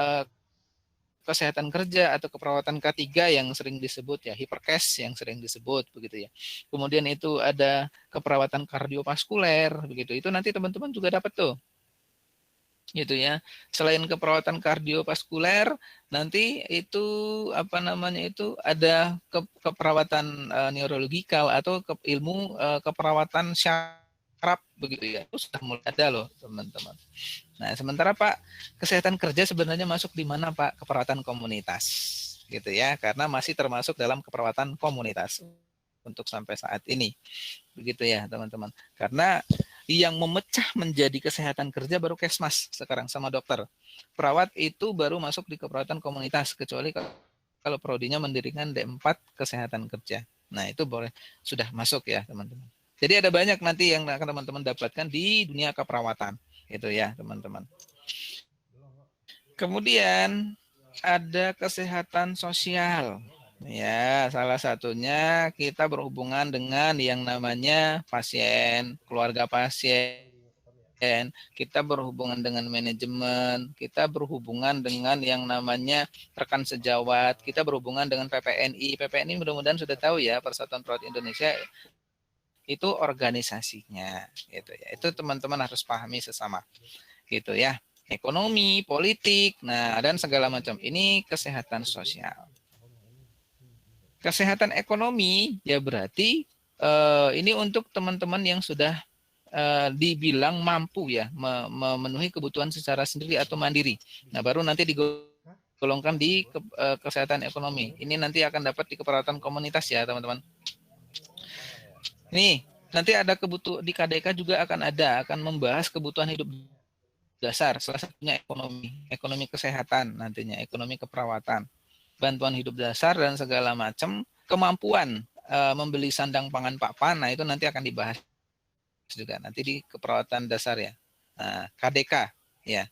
kesehatan kerja atau keperawatan K3 yang sering disebut ya, hiperkes yang sering disebut begitu ya. Kemudian itu ada keperawatan kardiovaskuler begitu. Itu nanti teman-teman juga dapat tuh. Gitu ya. Selain keperawatan kardiovaskuler, nanti itu apa namanya itu ada keperawatan neurologikal atau ilmu keperawatan syaraf begitu ya. Itu sudah mulai ada loh, teman-teman. Nah, sementara Pak, kesehatan kerja sebenarnya masuk di mana Pak? Keperawatan komunitas. Gitu ya, karena masih termasuk dalam keperawatan komunitas untuk sampai saat ini. Begitu ya, teman-teman. Karena yang memecah menjadi kesehatan kerja baru Kesmas sekarang sama dokter. Perawat itu baru masuk di keperawatan komunitas, kecuali kalau prodinya mendirikan D4 kesehatan kerja. Nah, itu boleh sudah masuk ya, teman-teman. Jadi ada banyak nanti yang akan teman-teman dapatkan di dunia keperawatan. Itu ya, teman-teman. Kemudian ada kesehatan sosial. Ya, salah satunya kita berhubungan dengan yang namanya pasien, keluarga pasien, kita berhubungan dengan manajemen, kita berhubungan dengan yang namanya rekan sejawat, kita berhubungan dengan PPNI. PPNI mudah-mudahan sudah tahu ya, Persatuan Perawat Indonesia itu organisasinya gitu ya. Itu teman-teman harus pahami sesama gitu ya. Ekonomi, politik, nah dan segala macam. Ini kesehatan sosial. Kesehatan ekonomi ya berarti ini untuk teman-teman yang sudah dibilang mampu ya memenuhi kebutuhan secara sendiri atau mandiri. Nah, baru nanti digolongkan di kesehatan ekonomi. Ini nanti akan dapat di keperawatan komunitas ya, teman-teman. Nih, nanti ada di KDK juga akan membahas kebutuhan hidup dasar, salah satunya ekonomi kesehatan nantinya, ekonomi keperawatan, bantuan hidup dasar dan segala macam, kemampuan membeli sandang pangan papan, nah itu nanti akan dibahas juga nanti di keperawatan dasar ya. Nah, KDK ya.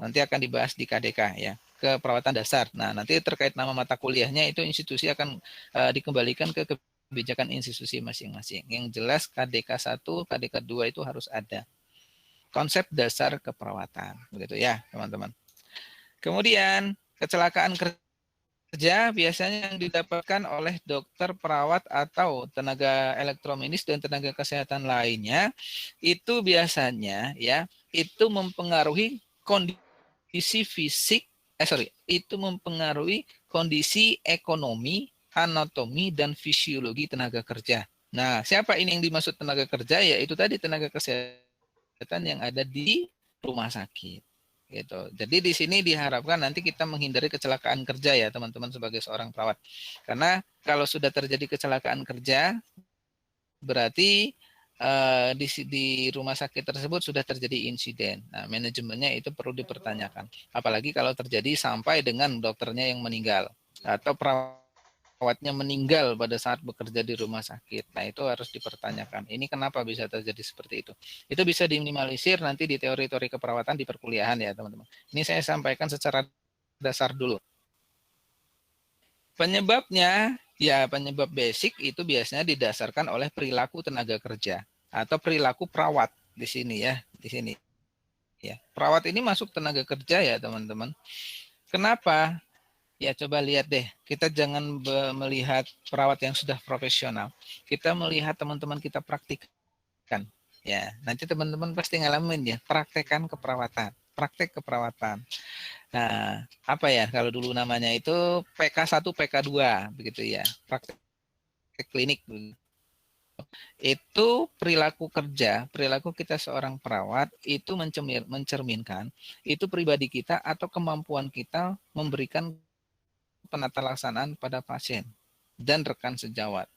Nanti akan dibahas di KDK ya, keperawatan dasar. Nah, nanti terkait nama mata kuliahnya itu institusi akan dikembalikan ke kebijakan institusi masing-masing. Yang jelas KDK 1, KDK 2 itu harus ada. Konsep dasar keperawatan, begitu ya, teman-teman. Kemudian, kecelakaan kerja biasanya yang didapatkan oleh dokter, perawat, atau tenaga elektromedis dan tenaga kesehatan lainnya, itu biasanya ya, itu mempengaruhi kondisi fisik, itu mempengaruhi kondisi ekonomi, anatomi, dan fisiologi tenaga kerja. Nah, siapa ini yang dimaksud tenaga kerja? Yaitu tadi tenaga kesehatan yang ada di rumah sakit. Gitu. Jadi di sini diharapkan nanti kita menghindari kecelakaan kerja ya teman-teman sebagai seorang perawat. Karena kalau sudah terjadi kecelakaan kerja, berarti di rumah sakit tersebut sudah terjadi insiden. Nah, manajemennya itu perlu dipertanyakan. Apalagi kalau terjadi sampai dengan dokternya yang meninggal atau perawatnya meninggal pada saat bekerja di rumah sakit. Nah, itu harus dipertanyakan. Ini kenapa bisa terjadi seperti itu? Itu bisa diminimalisir nanti di teori-teori keperawatan di perkuliahan ya, teman-teman. Ini saya sampaikan secara dasar dulu. Penyebabnya, ya penyebab basic itu biasanya didasarkan oleh perilaku tenaga kerja atau perilaku perawat di sini ya, di sini. Ya, perawat ini masuk tenaga kerja ya, teman-teman. Kenapa? Ya, coba lihat deh. Kita jangan melihat perawat yang sudah profesional. Kita melihat teman-teman kita praktikkan. Ya, nanti teman-teman pasti ngalamin ya, praktekan keperawatan. Praktek keperawatan. Nah, apa ya kalau dulu namanya itu PK1, PK2 begitu ya. Praktek klinik. Itu perilaku kerja, perilaku kita seorang perawat itu mencerminkan itu pribadi kita atau kemampuan kita memberikan penata laksanaan pada pasien dan rekan sejawat.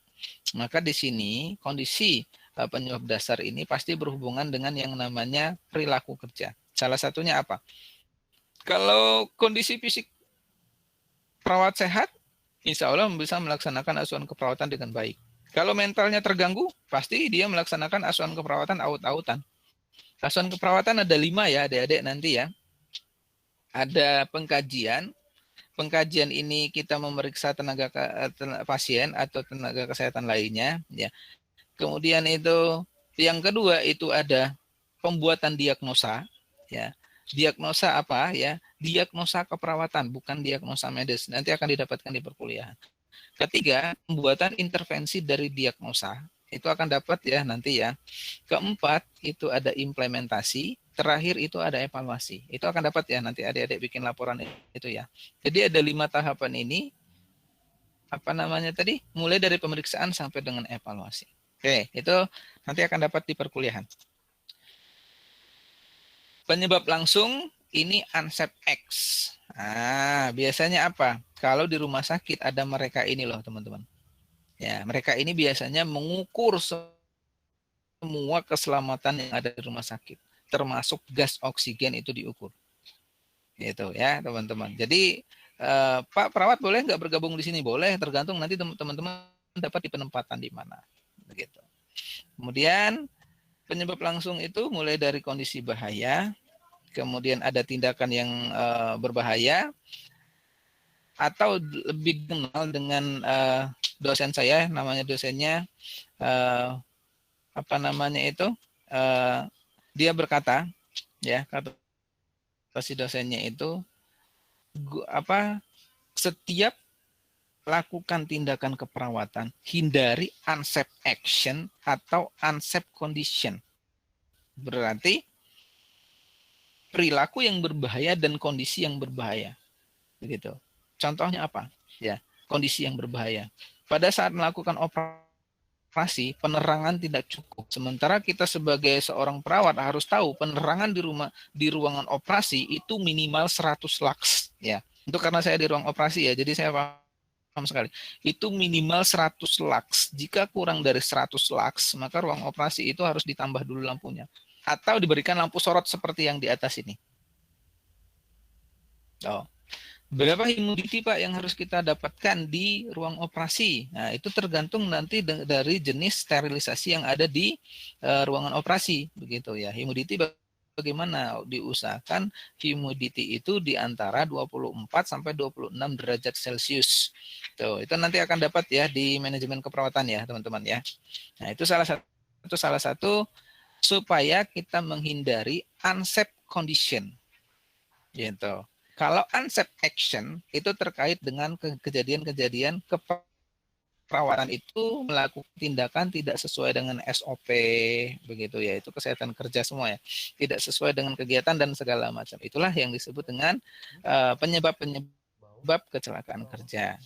Maka di sini kondisi penyebab dasar ini pasti berhubungan dengan yang namanya perilaku kerja. Salah satunya apa? Kalau kondisi fisik perawat sehat, insya Allah bisa melaksanakan asuhan keperawatan dengan baik. Kalau mentalnya terganggu, pasti dia melaksanakan asuhan keperawatan aut-autan. Asuhan keperawatan ada 5 ya, adik-adik nanti ya. Ada pengkajian. Pengkajian ini kita memeriksa tenaga pasien atau tenaga kesehatan lainnya. Ya. Kemudian itu yang kedua itu ada pembuatan diagnosa. Ya. Diagnosa apa ya? Diagnosa keperawatan, bukan diagnosa medis. Nanti akan didapatkan di perkuliahan. Ketiga, pembuatan intervensi dari diagnosa. Itu akan dapat ya nanti ya. Keempat, itu ada implementasi. Terakhir itu ada evaluasi. Itu akan dapat ya nanti adik-adik bikin laporan itu ya. Jadi ada 5 tahapan ini. Apa namanya tadi? Mulai dari pemeriksaan sampai dengan evaluasi. Oke, itu nanti akan dapat di perkuliahan. Penyebab langsung ini ANSEP X. Nah, biasanya apa? Kalau di rumah sakit ada mereka ini loh teman-teman. Ya, mereka ini biasanya mengukur semua keselamatan yang ada di rumah sakit, termasuk gas oksigen itu diukur. Gitu ya teman-teman. Jadi Pak perawat boleh nggak bergabung di sini? Boleh, tergantung nanti teman-teman dapat di penempatan di mana. Begitu. Kemudian penyebab langsung itu mulai dari kondisi bahaya, kemudian ada tindakan yang berbahaya, atau lebih kenal dengan dosen saya, namanya dosennya apa namanya itu, dia berkata, ya kata si dosennya itu, setiap lakukan tindakan keperawatan, hindari unsafe action atau unsafe condition. Berarti perilaku yang berbahaya dan kondisi yang berbahaya. Begitu. Contohnya apa? Ya, kondisi yang berbahaya. Pada saat melakukan operasi, penerangan tidak cukup. Sementara kita sebagai seorang perawat harus tahu penerangan di ruangan operasi itu minimal 100 lux ya. Itu karena saya di ruang operasi ya, jadi saya paham sekali. Itu minimal 100 lux. Jika kurang dari 100 lux, maka ruang operasi itu harus ditambah dulu lampunya atau diberikan lampu sorot seperti yang di atas ini. Oh. Berapa humidity Pak yang harus kita dapatkan di ruang operasi? Nah, itu tergantung nanti dari jenis sterilisasi yang ada di ruangan operasi, begitu ya. Humidity bagaimana? Diusahakan humidity itu di antara 24 sampai 26 derajat Celcius. Tuh, itu nanti akan dapat ya di manajemen keperawatan ya, teman-teman ya. Nah, itu salah satu supaya kita menghindari unsafe condition. Gitu. Kalau unsafe action itu terkait dengan kejadian-kejadian keperawatan itu melakukan tindakan tidak sesuai dengan SOP begitu ya, itu kesehatan kerja semua ya, tidak sesuai dengan kegiatan dan segala macam. Itulah yang disebut dengan penyebab kecelakaan kerja.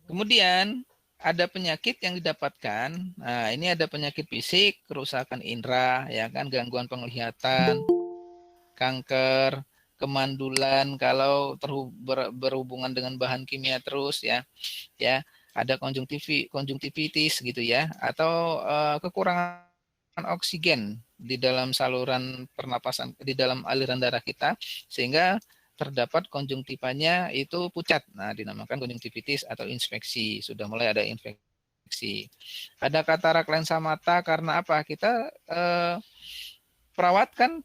Kemudian ada penyakit yang didapatkan. Nah, ini ada penyakit fisik, kerusakan indera, ya kan, gangguan penglihatan, kanker, kemandulan kalau berhubungan dengan bahan kimia terus ya ada konjungtivitis gitu ya, atau kekurangan oksigen di dalam saluran pernapasan, di dalam aliran darah kita, sehingga terdapat konjungtivanya itu pucat. Nah, dinamakan konjungtivitis atau infeksi. Sudah mulai ada infeksi. Ada katarak lensa mata karena apa? Kita perawat kan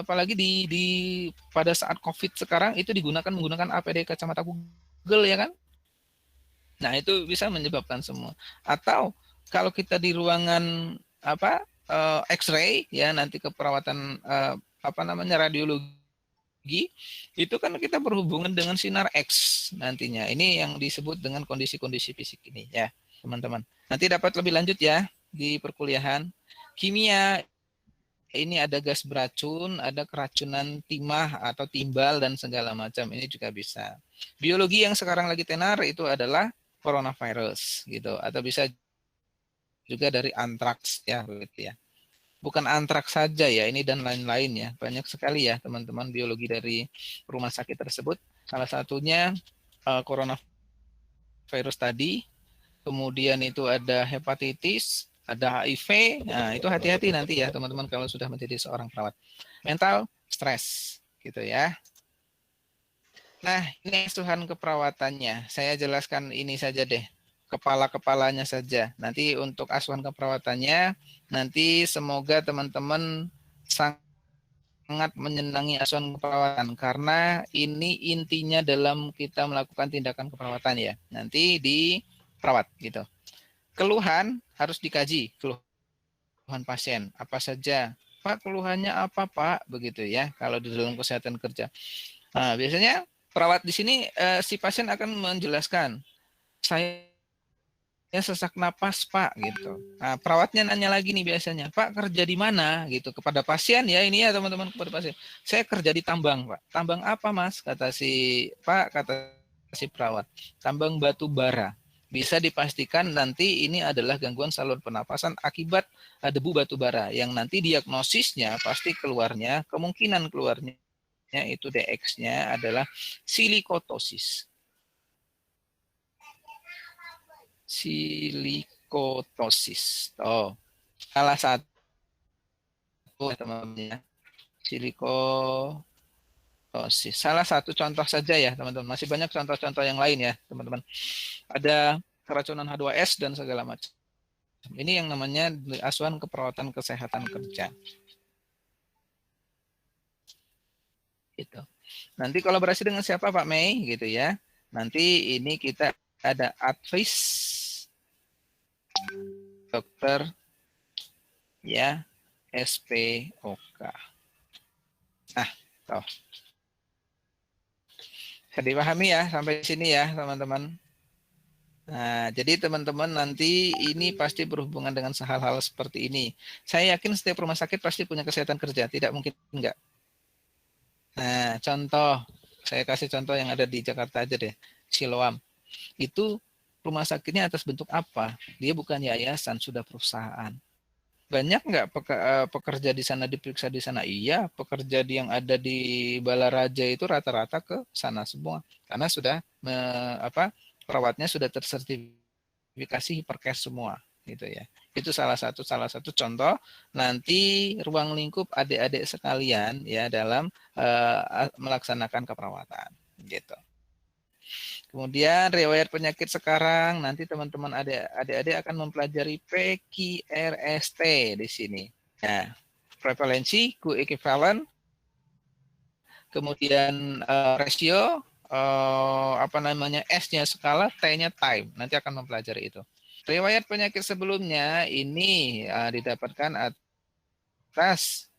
apalagi di pada saat COVID sekarang itu menggunakan APD kacamata Google ya kan. Nah, itu bisa menyebabkan semua. Atau kalau kita di ruangan X-ray ya, nanti keperawatan radiologi itu kan kita berhubungan dengan sinar X nantinya. Ini yang disebut dengan kondisi-kondisi fisik ini ya, teman-teman. Nanti dapat lebih lanjut ya di perkuliahan. Kimia ini ada gas beracun, ada keracunan timah atau timbal dan segala macam. Ini juga bisa. Biologi yang sekarang lagi tenar itu adalah coronavirus gitu, atau bisa juga dari antraks ya, begitu ya. Bukan antraks saja ya, ini dan lain-lain ya. Banyak sekali ya teman-teman biologi dari rumah sakit tersebut. Salah satunya coronavirus tadi, kemudian itu ada hepatitis, ada HIV. Nah, itu hati-hati nanti ya teman-teman kalau sudah menjadi seorang perawat. Mental stres gitu ya. Nah, ini asuhan keperawatannya. Saya jelaskan ini saja deh. Kepala-kepalanya saja. Nanti untuk asuhan keperawatannya, nanti semoga teman-teman sangat menyenangi asuhan keperawatan karena ini intinya dalam kita melakukan tindakan keperawatan ya. Nanti di perawat gitu. Keluhan harus dikaji, keluhan pasien apa saja. Pak, keluhannya apa, Pak? Begitu ya kalau di dalam kesehatan kerja. Nah, biasanya perawat di sini si pasien akan menjelaskan, saya sesak napas Pak gitu. Nah, perawatnya nanya lagi nih biasanya, Pak kerja di mana gitu kepada pasien ya, ini ya teman-teman, kepada pasien. Saya kerja di tambang Pak. Tambang apa Mas? Kata si Pak, kata si perawat. Tambang batu bara. Bisa dipastikan nanti ini adalah gangguan saluran pernapasan akibat debu batu bara yang nanti diagnosisnya pasti keluarnya, kemungkinan keluarnya itu DX-nya adalah silikotosis. Silikotosis. Oh, salah satu teman-teman ya. Silikotosis. Salah satu contoh saja ya, teman-teman. Masih banyak contoh-contoh yang lain ya, teman-teman. Ada keracunan H2S dan segala macam. Ini yang namanya asuhan keperawatan kesehatan kerja. Gitu. Nanti kolaborasi dengan siapa Pak Mei gitu ya. Nanti ini kita ada advice dokter ya SPOK. Nah, toh. Bisa dipahami ya sampai sini ya teman-teman. Nah, jadi teman-teman nanti ini pasti berhubungan dengan hal-hal seperti ini. Saya yakin setiap rumah sakit pasti punya kesehatan kerja, tidak mungkin enggak. Nah, contoh, saya kasih contoh yang ada di Jakarta aja deh, Siloam. Itu rumah sakitnya atas bentuk apa? Dia bukan yayasan, sudah perusahaan. Banyak nggak pekerja di sana diperiksa di sana? Iya, pekerja yang ada di Balaraja itu rata-rata ke sana semua karena sudah perawatnya sudah tersertifikasi Hipercare semua gitu ya. Itu salah satu contoh nanti ruang lingkup adik-adik sekalian ya dalam melaksanakan keperawatan gitu. Kemudian riwayat penyakit sekarang nanti teman-teman adik-adik akan mempelajari PQRST di sini. Nah, prevalensi, coequivalent, kemudian rasio, S-nya skala, T-nya time. Nanti akan mempelajari itu. Riwayat penyakit sebelumnya ini didapatkan atas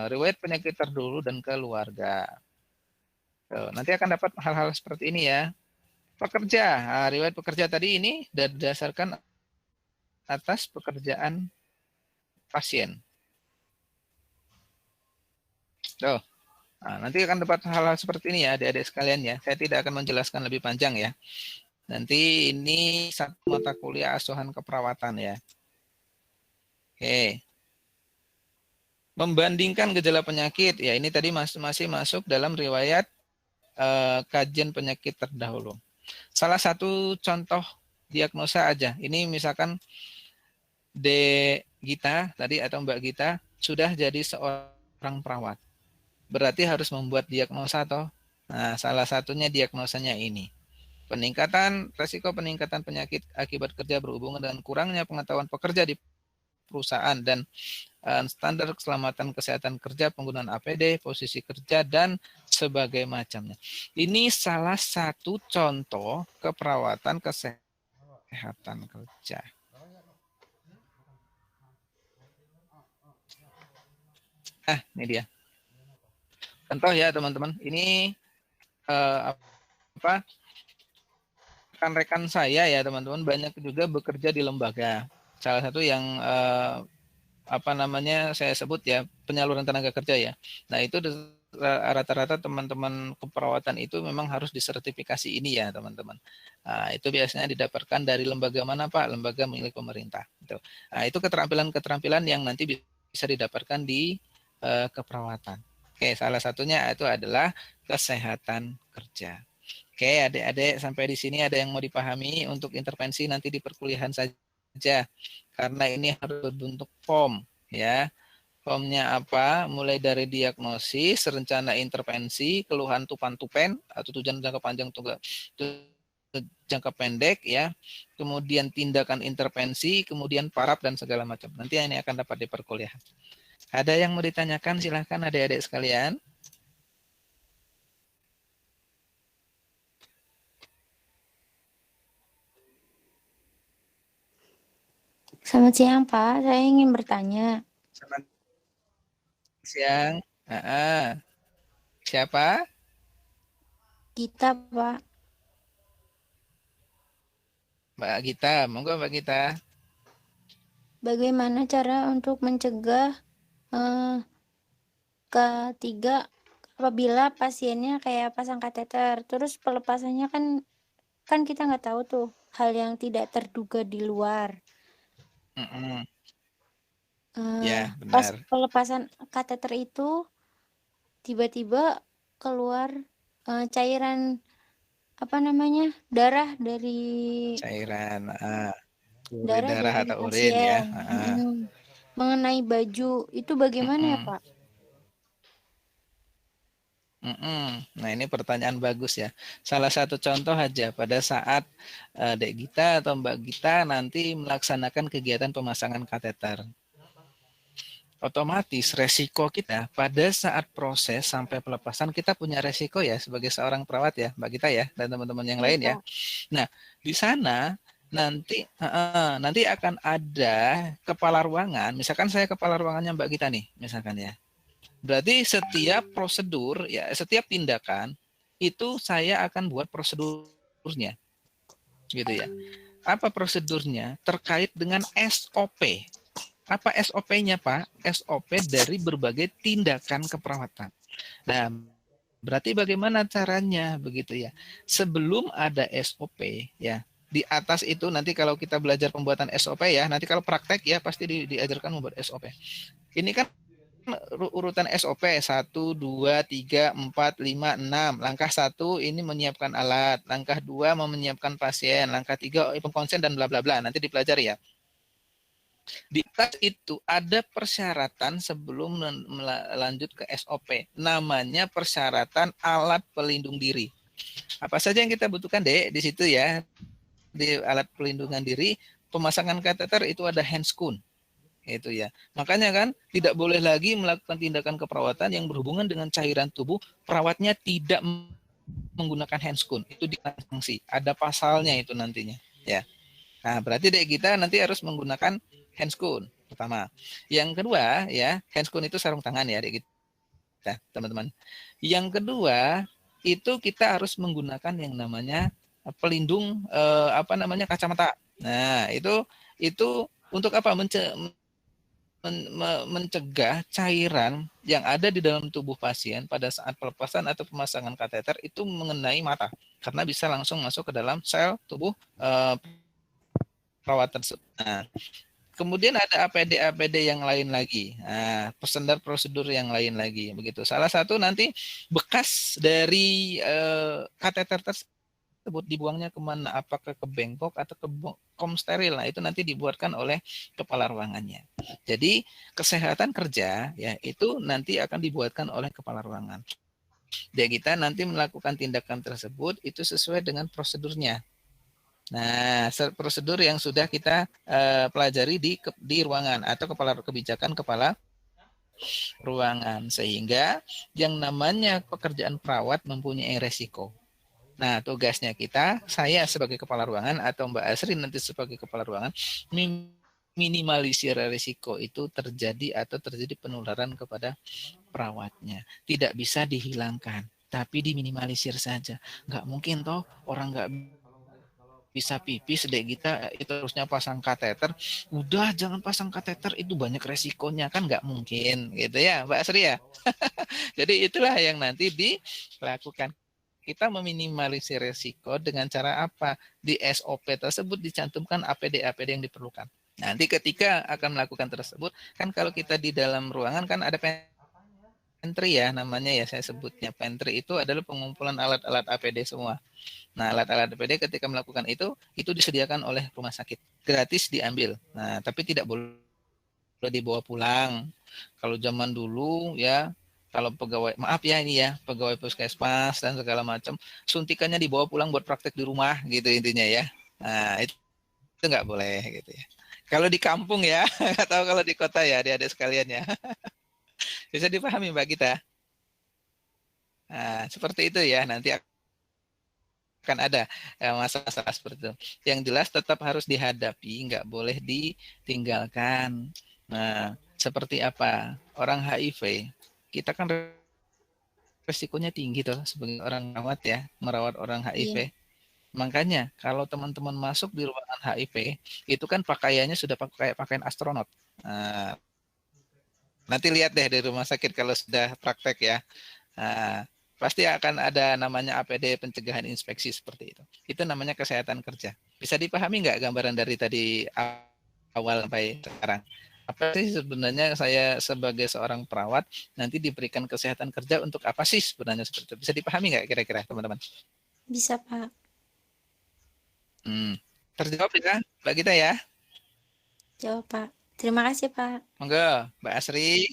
riwayat penyakit terdahulu dan keluarga. Nanti akan dapat hal-hal seperti ini ya. Pekerja, riwayat pekerja tadi ini berdasarkan atas pekerjaan pasien. Tuh. Nah, nanti akan dapat hal-hal seperti ini ya adik-adik sekalian ya. Saya tidak akan menjelaskan lebih panjang ya. Nanti ini satu mata kuliah asuhan keperawatan ya. Oke. Membandingkan gejala penyakit, ya ini tadi masih masuk dalam riwayat kajian penyakit terdahulu. Salah satu contoh diagnosa aja. Ini misalkan Gita tadi atau Mbak Gita sudah jadi seorang perawat. Berarti harus membuat diagnosa toh. Nah, salah satunya diagnosanya ini. Resiko peningkatan penyakit akibat kerja berhubungan dengan kurangnya pengetahuan pekerja di perusahaan dan standar keselamatan kesehatan kerja, penggunaan APD, posisi kerja, dan sebagainya macamnya. Ini salah satu contoh keperawatan kesehatan kerja. Ini dia. Contoh ya teman-teman, ini apa rekan-rekan saya ya teman-teman banyak juga bekerja di lembaga. Salah satu yang apa namanya saya sebut ya penyaluran tenaga kerja ya. Nah itu rata-rata teman-teman keperawatan itu memang harus disertifikasi ini ya teman-teman. Nah, itu biasanya didapatkan dari lembaga mana Pak? Lembaga milik pemerintah. Gitu. Nah itu keterampilan-keterampilan yang nanti bisa didapatkan di keperawatan. Oke, salah satunya itu adalah kesehatan kerja. Oke, adik-adik sampai di sini ada yang mau dipahami untuk intervensi nanti di perkuliahan saja. Karena ini harus berbentuk form ya. Formnya apa? Mulai dari diagnosis, rencana intervensi, keluhan tupan-tupen atau tujuan jangka panjang jangka pendek ya. Kemudian tindakan intervensi, kemudian parap dan segala macam. Nanti ini akan dapat di perkuliahan. Ada yang mau ditanyakan silahkan adik-adik sekalian.
Selamat siang, Pak. Saya ingin bertanya.
Selamat siang. Siapa?
Gita, Pak.
Mbak Gita. Monggo Mbak Gita.
Bagaimana cara untuk mencegah ketiga apabila pasiennya kayak pasang kateter, terus pelepasannya kan kita nggak tahu tuh hal yang tidak terduga di luar.
Mm-mm.
Eh,
Ya,
Pas
benar.
pelepasan kateter itu tiba-tiba keluar cairan apa namanya darah dari
Cairan
darah
darah
dari
atau urin ya.
pasien. Mengenai baju itu bagaimana ya,
Mm-mm.
Pak?
Nah ini pertanyaan bagus ya. Salah satu contoh aja pada saat Dek Gita atau Mbak Gita nanti melaksanakan kegiatan pemasangan kateter. Otomatis resiko kita pada saat proses sampai pelepasan kita punya resiko ya sebagai seorang perawat ya Mbak Gita ya dan teman-teman yang
Iya,
lain ya.
Pak.
Nah di sana nanti akan ada kepala ruangan. Misalkan saya kepala ruangannya Mbak Gita nih misalkan ya. Berarti setiap prosedur ya setiap tindakan itu saya akan buat prosedurnya gitu ya. Apa prosedurnya terkait dengan SOP. Apa SOP-nya, Pak? SOP dari berbagai tindakan keperawatan. Nah, berarti bagaimana caranya begitu ya? Sebelum ada SOP ya, di atas itu nanti kalau kita belajar pembuatan SOP ya, nanti kalau praktek ya pasti diajarkan membuat SOP. Ini kan urutan SOP 1, 2, 3, 4, 5, 6. Langkah 1 ini menyiapkan alat, langkah 2 menyiapkan pasien, langkah 3 pengkonsen dan bla bla bla. Nanti dipelajari ya. Di atas itu ada persyaratan sebelum lanjut ke SOP. Namanya persyaratan alat pelindung diri. Apa saja yang kita butuhkan, Dek, di situ ya. Di alat pelindungan diri, pemasangan kateter itu ada handscoon. Itu ya. Makanya kan tidak boleh lagi melakukan tindakan keperawatan yang berhubungan dengan cairan tubuh, perawatnya tidak menggunakan handscoon. Itu disanksi. Ada pasalnya itu nantinya, ya. Nah, berarti Dek kita nanti harus menggunakan handscoon pertama. Yang kedua ya, handscoon itu sarung tangan ya Dek kita, teman-teman. Yang kedua, itu kita harus menggunakan yang namanya pelindung apa namanya kacamata. Nah, itu untuk apa? Mencegah cairan yang ada di dalam tubuh pasien pada saat pelepasan atau pemasangan kateter itu mengenai mata karena bisa langsung masuk ke dalam sel tubuh perawat tersebut. Nah, kemudian ada APD-APD yang lain lagi. Nah, standar prosedur yang lain lagi begitu. Salah satu nanti bekas dari kateter tersebut dibuangnya kemana? Apakah ke bengkok atau ke kom steril? Nah, itu nanti dibuatkan oleh kepala ruangannya. Jadi kesehatan kerja ya itu nanti akan dibuatkan oleh kepala ruangan. Dia kita nanti melakukan tindakan tersebut itu sesuai dengan prosedurnya. Nah, prosedur yang sudah kita pelajari di ruangan atau kebijakan kepala ruangan sehingga yang namanya pekerjaan perawat mempunyai resiko. Nah, tugasnya kita, saya sebagai kepala ruangan atau Mbak Asri nanti sebagai kepala ruangan minimalisir resiko itu terjadi atau terjadi penularan kepada perawatnya. Tidak bisa dihilangkan, tapi diminimalisir saja. Nggak mungkin toh orang nggak bisa pipis dek kita itu harusnya pasang kateter. Udah jangan pasang kateter, itu banyak resikonya, kan nggak mungkin gitu ya Mbak Sri ya. Jadi itulah yang nanti dilakukan. Kita meminimalisir resiko dengan cara apa? Di SOP tersebut dicantumkan APD-APD yang diperlukan. Nanti ketika akan melakukan tersebut, kan kalau kita di dalam ruangan kan ada pantry ya namanya ya, saya sebutnya pantry, itu adalah pengumpulan alat-alat APD semua. Nah, alat-alat APD ketika melakukan itu disediakan oleh rumah sakit, gratis diambil. Nah, tapi tidak boleh dibawa pulang. Kalau zaman dulu ya, kalau pegawai, maaf ya ini ya, pegawai puskesmas dan segala macam, suntikannya dibawa pulang buat praktek di rumah gitu intinya ya. Nah, itu nggak boleh gitu ya. Kalau di kampung ya, nggak tahu kalau di kota ya, adik-adik sekalian ya. Bisa dipahami Mbak kita. Nah, seperti itu ya, nanti akan ada masalah seperti itu. Yang jelas tetap harus dihadapi, nggak boleh ditinggalkan. Nah, seperti apa? Orang HIV, kita kan resikonya tinggi tuh sebagai orang rawat ya, merawat orang HIV.
Iya.
Makanya kalau teman-teman masuk di ruangan HIV, itu kan pakaiannya sudah pakai pakaian astronot. Nah, nanti lihat deh di rumah sakit kalau sudah praktek ya. Nah, pasti akan ada namanya APD pencegahan inspeksi seperti itu. Itu namanya kesehatan kerja. Bisa dipahami nggak gambaran dari tadi awal sampai sekarang? Apa sih sebenarnya saya sebagai seorang perawat nanti diberikan kesehatan kerja untuk apa sih sebenarnya seperti itu? Bisa dipahami nggak kira-kira teman-teman?
Bisa, Pak.
Terjawab ya Mbak Gita ya?
Jawab, Pak. Terima kasih, Pak.
Monggo Mbak Asri.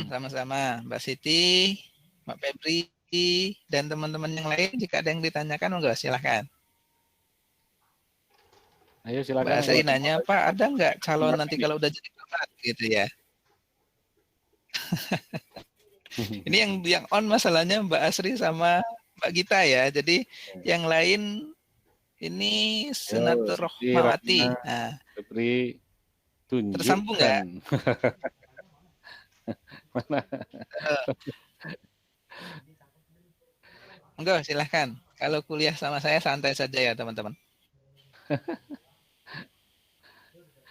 Sama-sama Mbak Siti, Mbak Febri, dan teman-teman yang lain jika ada yang ditanyakan monggo silahkan.
Ayo
Mbak
silakan.
Asri nanya, Pak ada nggak calon nanti kalau udah jadi perawat gitu ya? Ini yang on masalahnya Mbak Asri sama Mbak Gita ya. Jadi yang lain ini Senator Rohmawati. Nah,
Febri,
tersambung nggak?
tunjukkan. Mana?
Enggak, silahkan. Kalau kuliah sama saya santai saja ya teman-teman.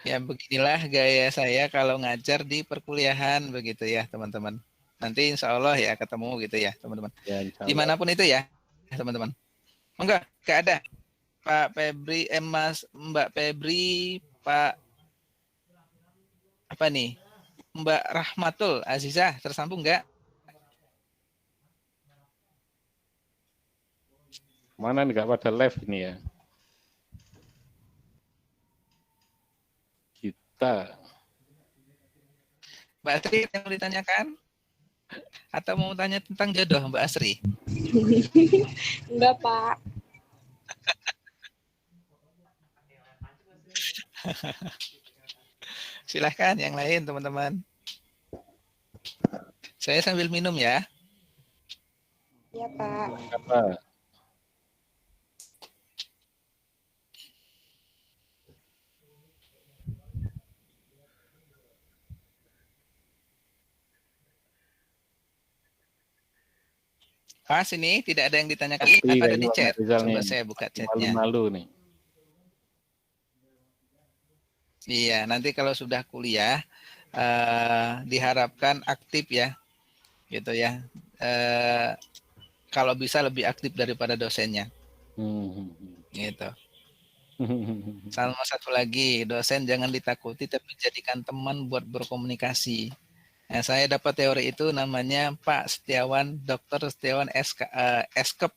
Ya beginilah gaya saya kalau ngajar di perkuliahan begitu ya teman-teman. Nanti insya Allah ya ketemu gitu ya teman-teman.
Ya, insya Allah.
Dimanapun itu ya teman-teman. Enggak ada. Pak Febri, Mas, Mbak Febri, Pak apa nih? Mbak Rahmatul Azizah tersambung enggak?
Mana nih nggak pada live ini ya? Kita.
Mbak Asri yang mau ditanyakan? Atau mau tanya tentang jodoh Mbak Asri?
Enggak, Pak.
Silahkan yang lain teman-teman. Saya sambil minum ya.
Ya, Pak.
Apa?
Pas ini tidak ada yang ditanyakan.
Pasti
Apa ada di chat?
Rizal
Coba
nih.
saya buka chatnya.
Malu-malu nih.
Iya, nanti kalau sudah kuliah diharapkan aktif ya, gitu ya. Kalau bisa lebih aktif daripada dosennya, gitu. Sama satu lagi, dosen jangan ditakuti tapi jadikan teman buat berkomunikasi. Nah, saya dapat teori itu namanya Pak Setiawan, Dr. Setiawan Eskep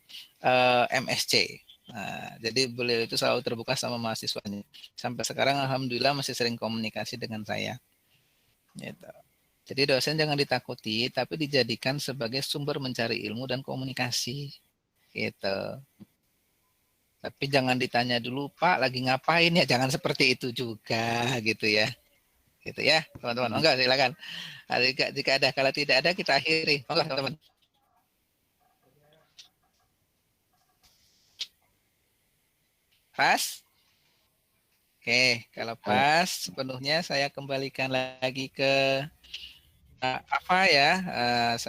MSc. Nah, jadi beliau itu selalu terbuka sama mahasiswanya. Sampai sekarang alhamdulillah masih sering komunikasi dengan saya. Gitu. Jadi dosen jangan ditakuti, tapi dijadikan sebagai sumber mencari ilmu dan komunikasi. Gitu. Tapi jangan ditanya dulu, Pak lagi ngapain ya? Jangan seperti itu juga, gitu ya. Gitu ya, teman-teman. Enggak, silakan. Jika ada, kalau tidak ada kita akhiri. Enggak, teman-teman. Pas? Oke, kalau pas sepenuhnya saya kembalikan lagi ke apa ya,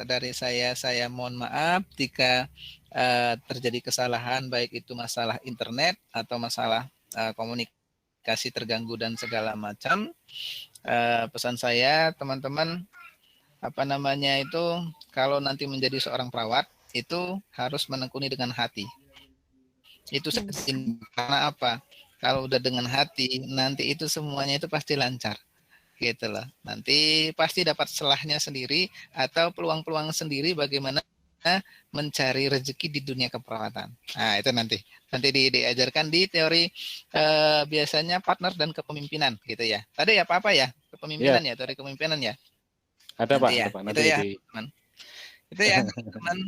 dari saya mohon maaf jika terjadi kesalahan baik itu masalah internet atau masalah komunikasi terganggu dan segala macam. Pesan saya teman-teman apa namanya itu kalau nanti menjadi seorang perawat itu harus menekuni dengan hati. Itu karena apa? Kalau udah dengan hati nanti itu semuanya itu pasti lancar. Gitu loh. Nanti pasti dapat celahnya sendiri atau peluang-peluang sendiri bagaimana mencari rezeki di dunia keperawatan. Nah, itu nanti diajarkan di teori biasanya partner dan kepemimpinan gitu ya. Tadi ya apa ya? Kepemimpinan ya, teori kepemimpinan ya.
Ada Pak,
Nanti ya.
ada, Pak.
Nanti itu ya, teman. Itu ya, teman.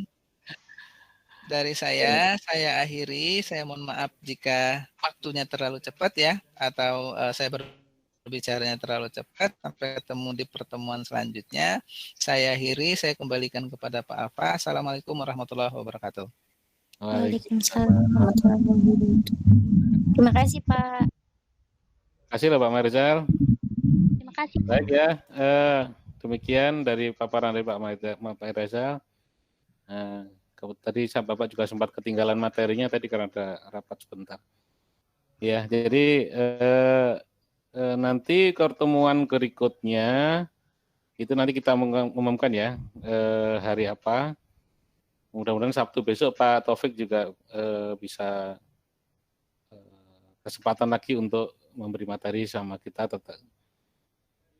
Dari saya akhiri. Saya mohon maaf jika waktunya terlalu cepat ya, atau saya berbicaranya terlalu cepat. Sampai ketemu di pertemuan selanjutnya. Saya akhiri, saya kembalikan kepada Pak Alfa. Assalamualaikum warahmatullahi wabarakatuh.
Waalaikumsalam warahmatullahi wabarakatuh. Terima kasih Pak.
Terima kasih Pak Marizal.
Terima kasih.
Baik ya, demikian dari paparan dari Pak Marizal. Tadi Bapak juga sempat ketinggalan materinya tadi karena ada rapat sebentar. Ya, jadi nanti pertemuan berikutnya itu nanti kita umumkan ya hari apa. Mudah-mudahan Sabtu besok Pak Taufik juga bisa kesempatan lagi untuk memberi materi sama kita.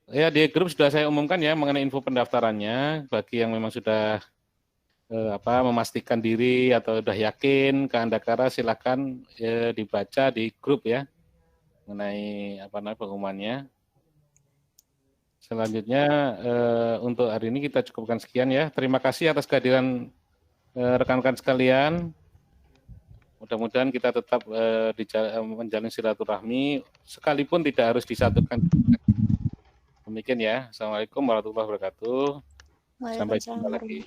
Ya, di grup sudah saya umumkan ya mengenai info pendaftarannya bagi yang memang sudah memastikan diri atau sudah yakin ke Andakara silakan dibaca di grup ya mengenai pengumumannya. Selanjutnya untuk hari ini kita cukupkan sekian ya. Terima kasih atas kehadiran rekan-rekan sekalian. Mudah-mudahan kita tetap menjalin silaturahmi sekalipun tidak harus disatukan. Demikian ya. Assalamualaikum warahmatullahi wabarakatuh. Sampai jumpa lagi.